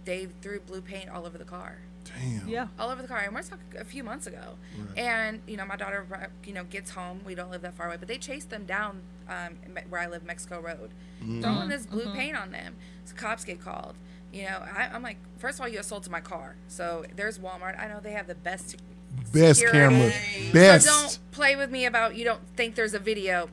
they threw blue paint all over the car. Damn. Yeah. All over the car. And we're talking a few months ago. Right. And, you know, my daughter, you know, gets home. We don't live that far away. But they chased them down where I live, Mexico Road. Throwing this blue paint on them. So cops get called. You know, I'm like, first of all, you assaulted my car. So there's Walmart. I know they have the best security. Camera. Best. So don't play with me about you don't think there's a video.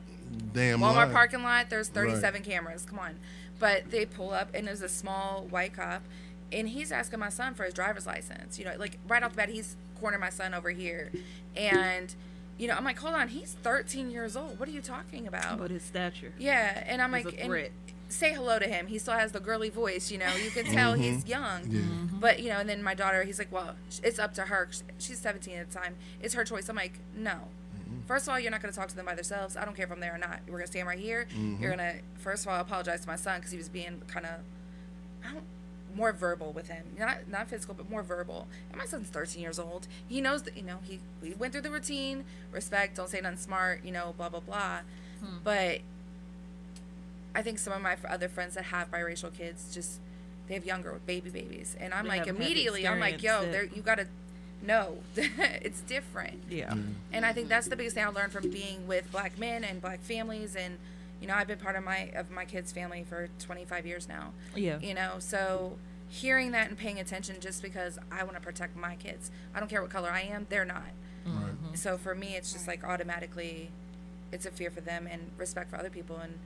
Damn Walmart lie. parking lot, there's 37 cameras. Come on. But they pull up, and there's a small white cop. And he's asking my son for his driver's license. You know, like right off the bat, he's cornering my son over here. And, you know, I'm like, hold on, he's 13 years old. What are you talking about? But his stature. Yeah. And I'm is like, a threat. say hello to him. He still has the girly voice, you know. You can tell he's young. Yeah. But, you know, and then my daughter, he's like, well, it's up to her. She's 17 at the time. It's her choice. I'm like, no. First of all, you're not going to talk to them by themselves. I don't care if I'm there or not. We're going to stand right here. You're going to, first of all, apologize to my son because he was being kind of, more verbal with him, not physical, but more verbal. And my son's 13 years old. He knows that, you know, we went through the routine, respect, don't say nothing smart, you know, blah blah blah. But I think some of my other friends that have biracial kids just they have younger babies, and I'm They like haven't had the immediately I'm like, yo, experience you gotta know it's different. Yeah. And I think that's the biggest thing I learned from being with black men and black families. And you know, I've been part of my kids' family for 25 years now. Yeah. You know, so hearing that and paying attention just because I want to protect my kids. I don't care what color I am, they're not. Right. So for me, it's just like automatically it's a fear for them and respect for other people and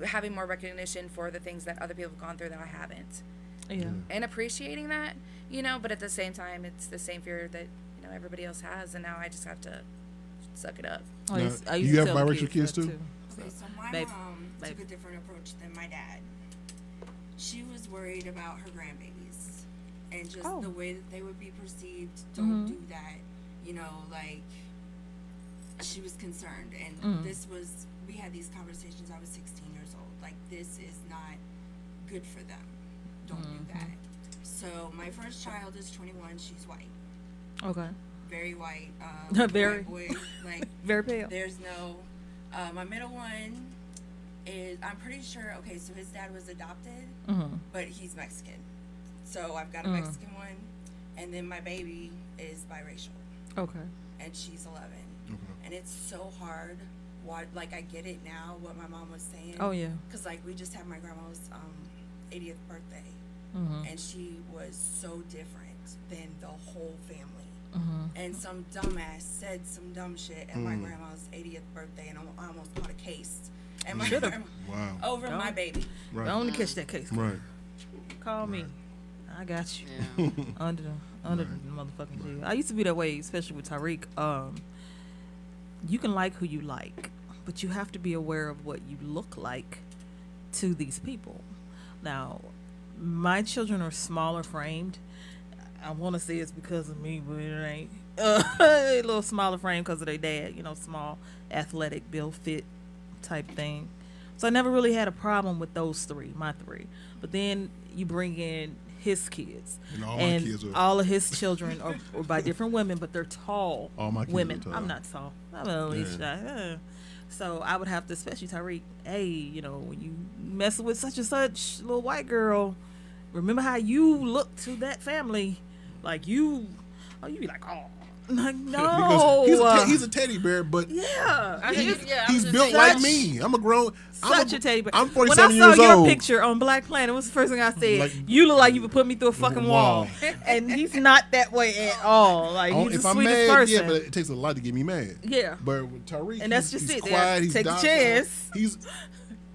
having more recognition for the things that other people have gone through that I haven't. Yeah. And appreciating that, you know, but at the same time, it's the same fear that, you know, everybody else has. And now I just have to suck it up. I used Now, to you have tell biracial kids that too? Okay, so my Babe. mom Babe. took a different approach than my dad. She was worried about her grandbabies and just Oh. the way that they would be perceived. Don't Mhm. do that. You know, like she was concerned, and Mhm. we had these conversations. I was 16 years old. Like, this is not good for them. Don't do that. So my first child is 21. She's white, Okay. very white. Very. White boy. Like, Very pale. there's no. My middle one is, I'm pretty sure, okay, so his dad was adopted, Mm-hmm. but he's Mexican. So I've got a Mexican one, and then my baby is biracial, Okay. and she's 11. Okay. And it's so hard. Like, I get it now, what my mom was saying. Oh yeah. Because, like, we just had my grandma's 80th birthday, Mm-hmm. and she was so different than the whole family. Mm-hmm. And some dumbass said some dumb shit at my grandma's 80th birthday, and I almost caught a case. And my Should've. grandma, Wow. over my baby. Right. I only catch that case. Right. Call me. I got you. Yeah. Under the motherfucking jail. I used to be that way, especially with Tariq. You can like who you like, but you have to be aware of what you look like to these people. Now, my children are smaller framed. I want to say it's because of me, but it ain't. A little smaller frame because of their dad. You know, small, athletic, build fit type thing. So I never really had a problem with those three, my three. But then you bring in his kids. And all my kids are. all of his children are by different women, but they're tall All my kids women. are tall. I'm not tall. I'm at least shy. So I would have to, especially Tariq, hey, you know, when you messing with such and such little white girl, remember how you look to that family. Like you be like, oh. Like, no. Because he's a teddy bear, but yeah. I think he's just built saying, like me. I'm a grown. Such a teddy bear. I'm When 47 I saw years your old. picture on Black Planet, what's the first thing I said? Like- you look like you would put me through a fucking wall. Wall. And he's not that way at all. Like, he's If the I'm sweetest mad, person. yeah, but it takes a lot to get me mad. Yeah. But with Tariq, And that's he's just it. quiet. He's Take the docile. chance.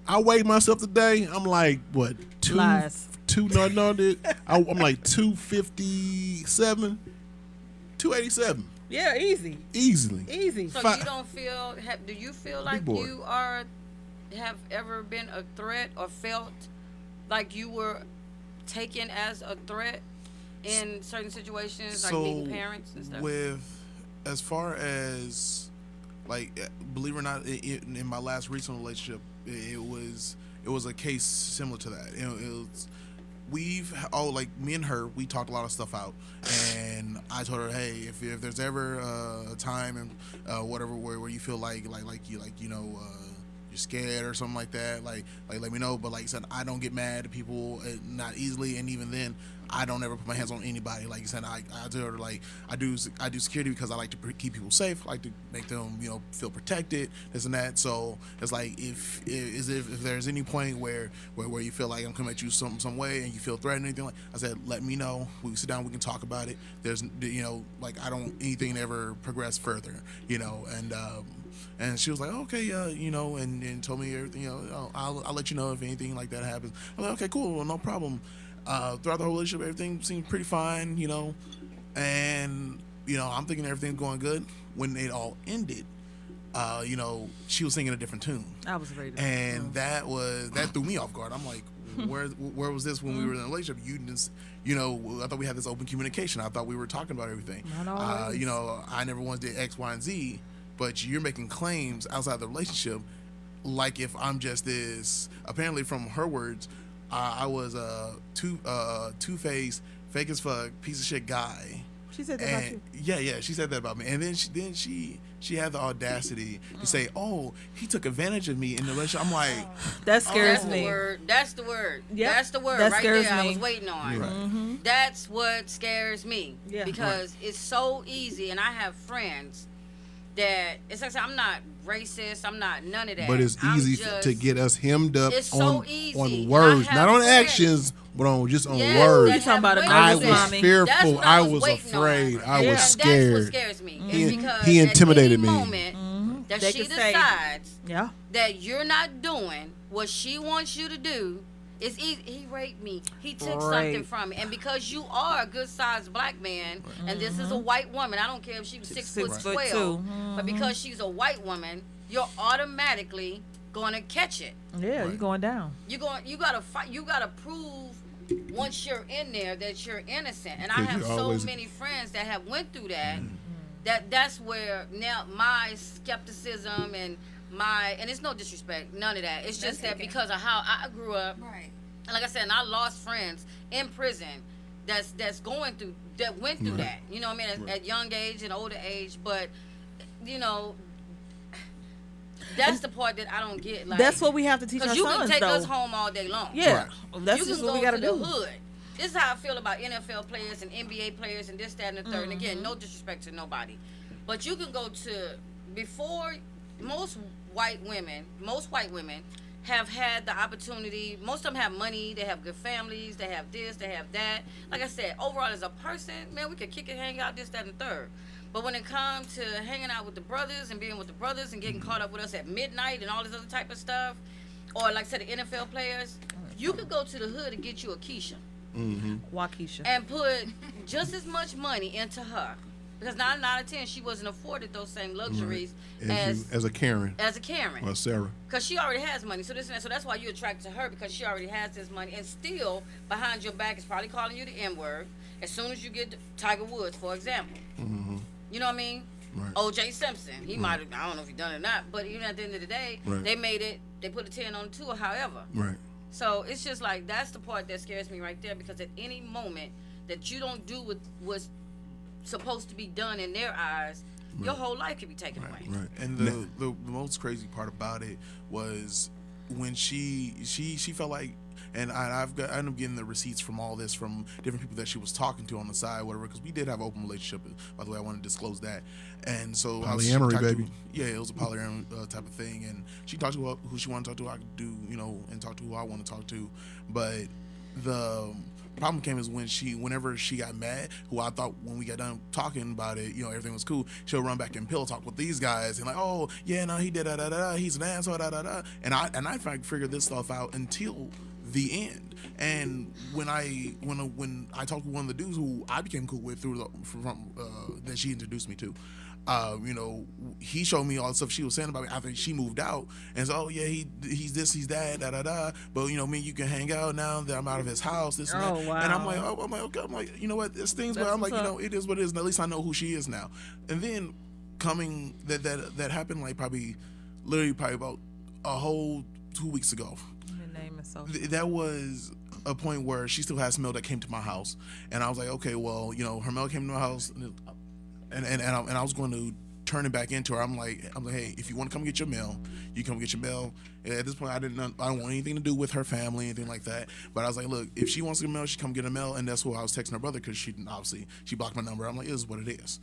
I weighed myself today. I'm like, what? Lies. I'm like 257, 287, Yeah, easy. easily. So Fi- you don't feel? Do you feel like boy. you have ever been a threat or felt like you were taken as a threat in certain situations, like meeting parents and stuff? As far as, like, believe it or not, in my last recent relationship, it was a case similar to that. It was like me and her, we talked a lot of stuff out, and I told her, hey, if there's ever a time and whatever where you feel like you're scared or something like that, like let me know. But like I said, I don't get mad at people, not easily, and even then, I don't ever put my hands on anybody. Like you said, I tell her, like I do security because I like to keep people safe, I like to make them feel protected, this and that. So it's like if there's any point where you feel like I'm coming at you some way and you feel threatened or anything, like I said, let me know. We can sit down, we can talk about it. There's like I don't anything ever progress further, and she was like, okay, and told me everything. I'll let you know if anything like that happens. I'm like, okay, cool, well, no problem. Throughout the whole relationship, everything seemed pretty fine, and I'm thinking everything's going good. When it all ended, she was singing a different tune. I was ready. And that threw me off guard. I'm like, where was this when we were in a relationship? You just, I thought we had this open communication. I thought we were talking about everything. I never once did X, Y, and Z. But you're making claims outside the relationship, like if I'm just this. Apparently, from her words, I was a two-faced, fake as fuck, piece of shit guy. She said that about you. Yeah, she said that about me. And then she had the audacity to say, "Oh, he took advantage of me in the relationship." I'm like, that scares me. That's the word. Yep. That's the word that right scares there. Me. I was waiting on. Right. Mm-hmm. That's what scares me. Yeah. Because it's so easy, and I have friends that it's like I'm not racist. I'm not none of that. But it's easy to get us hemmed up on words, not on actions, but on words. You talking about I was fearful. I was afraid. I was scared. That's what scares me. Mm-hmm. He intimidated me. Moment that she decides that you're not doing what she wants you to do. It's easy. He raped me. He took something from me. And because you are a good-sized black man, and this is a white woman, I don't care if she was 6'12", but because she's a white woman, you're automatically going to catch it. Yeah, you're going down. You gotta fight. You gotta prove once you're in there that you're innocent. And I have so many friends that have went through that. That's where now my skepticism and it's no disrespect, none of that. It's just that because of how I grew up, right? And like I said, and I lost friends in prison that went through that. You know what I mean? At young age and older age, but that's the part that I don't get. Like, that's what we have to teach our sons. Because you can take though. us home all day long. Yeah, that's just what we got to do. The hood. This is how I feel about NFL players and NBA players and this, that, and the third. And again, no disrespect to nobody, but you can go to before. Most white women have had the opportunity. Most of them have money. They have good families. They have this. They have that. Like I said, overall as a person, man, we could kick it, hang out, this, that, and the third. But when it comes to hanging out with the brothers and being with the brothers and getting caught up with us at midnight and all this other type of stuff, or like I said, the NFL players, you could go to the hood and get you a Keisha. Waukesha. And put just as much money into her. Because 9 out of 10, she wasn't afforded those same luxuries as a Karen. As a Karen. Or Sarah. Because she already has money. So that's why you're attracted to her, because she already has this money. And still, behind your back is probably calling you the N-word as soon as you get Tiger Woods, for example. Mm-hmm. You know what I mean? Right. O.J. Simpson. He might have, I don't know if he done it or not, but even at the end of the day, they put a 10 on the 2 or however. Right. So it's just like, that's the part that scares me right there, because at any moment that you don't do what was supposed to be done in their eyes, your whole life could be taken away. Right. And the most crazy part about it was when she felt like, and I ended up getting the receipts from all this from different people that she was talking to on the side, whatever, because we did have an open relationship. By the way, I want to disclose that. And so polyamory, baby. It was a polyamory type of thing. And she talked to who she wanted to talk to. I could do, and talk to who I want to talk to. But the problem came is whenever she got mad, who I thought when we got done talking about it, everything was cool, she'll run back and pillow talk with these guys and like, oh yeah, no, he did da, he's an asshole, da. And I figured this stuff out until the end. And when I talked to one of the dudes who I became cool with that she introduced me to, he showed me all the stuff she was saying about me after she moved out, and so, oh yeah, he's this, he's that, da. But me, you can hang out now that I'm out of his house, this and that. Wow. And I'm like, okay, I'm like, you know what, there's things, but I'm like, it is what it is, and at least I know who she is now. And then coming that happened like probably about a whole 2 weeks ago. Your name is so. That was a point where she still has mail that came to my house, and I was like, okay, well, you know, her mail came to my house, and I was going to turn it back into her. I'm like, hey, if you want to come get your mail, you come get your mail. And at this point, I don't want anything to do with her family, anything like that. But I was like, look, if she wants to get mail, she come get her mail, and that's what I was texting her brother because she blocked my number. I'm like, it is what it is.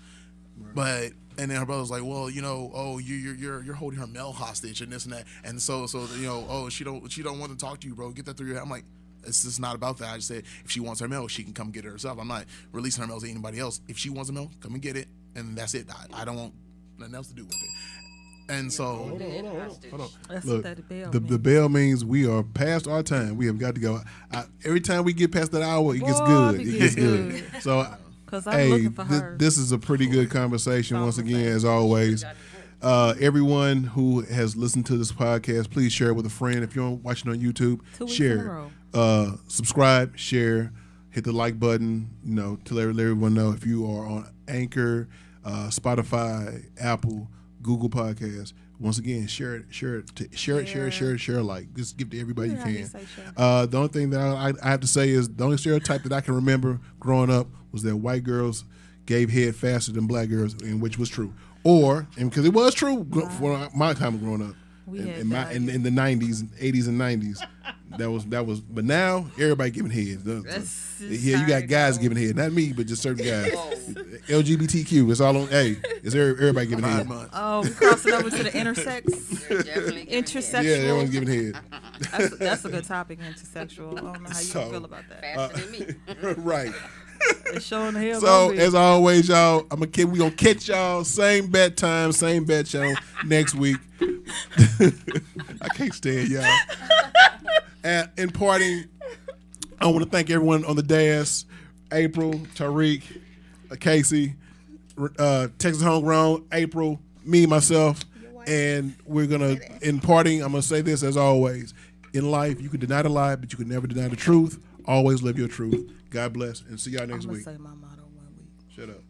Right. But and then her brother was like, well, you know, oh, you're holding her mail hostage and this and that, and so you know, oh, she don't want to talk to you, bro. Get that through your head. I'm like, it's just not about that. I just said if she wants her mail, she can come get it herself. I'm not releasing her mail to anybody else. If she wants a mail, come and get it, and that's it. I don't want nothing else to do with it. And so, hold on. That's Look, what that bell the bell means we are past our time. We have got to go. Every time we get past that hour, it gets good. It gets good. So, I'm looking for her. This is a pretty good conversation once again, as always. Everyone who has listened to this podcast, please share it with a friend. If you're watching on YouTube, share. Subscribe, share, hit the like button. You know, to let everyone know. If you are on Anchor, Spotify, Apple, Google Podcasts, once again, share it. Like, just give it to everybody you can. The only thing that I have to say is the only stereotype that I can remember growing up was that white girls gave head faster than black girls, and which was true. And because it was true for my time of growing up, in the 90s, 80s, and 90s, that was. But now everybody giving head. You got guys giving head, not me, but just certain guys. LGBTQ, it's all on. Hey, it's everybody giving head. Oh, we crossing over to the intersex, intersexual. Yeah, everyone's giving head. That's a good topic, intersexual. I don't know how you feel about that. Faster than me. Right. It's showing the hell. So as always, y'all, we gonna catch y'all same bat time, same bat channel next week. I can't stand y'all. And in parting, I want to thank everyone on the dais: April, Tariq, Casey, Texas Homegrown, April, me, myself, and we're gonna. In parting, I'm gonna say this as always: in life, you can deny the lie, but you can never deny the truth. Always live your truth. God bless, and see y'all next week. I'm gonna say my motto 1 week. Shut up.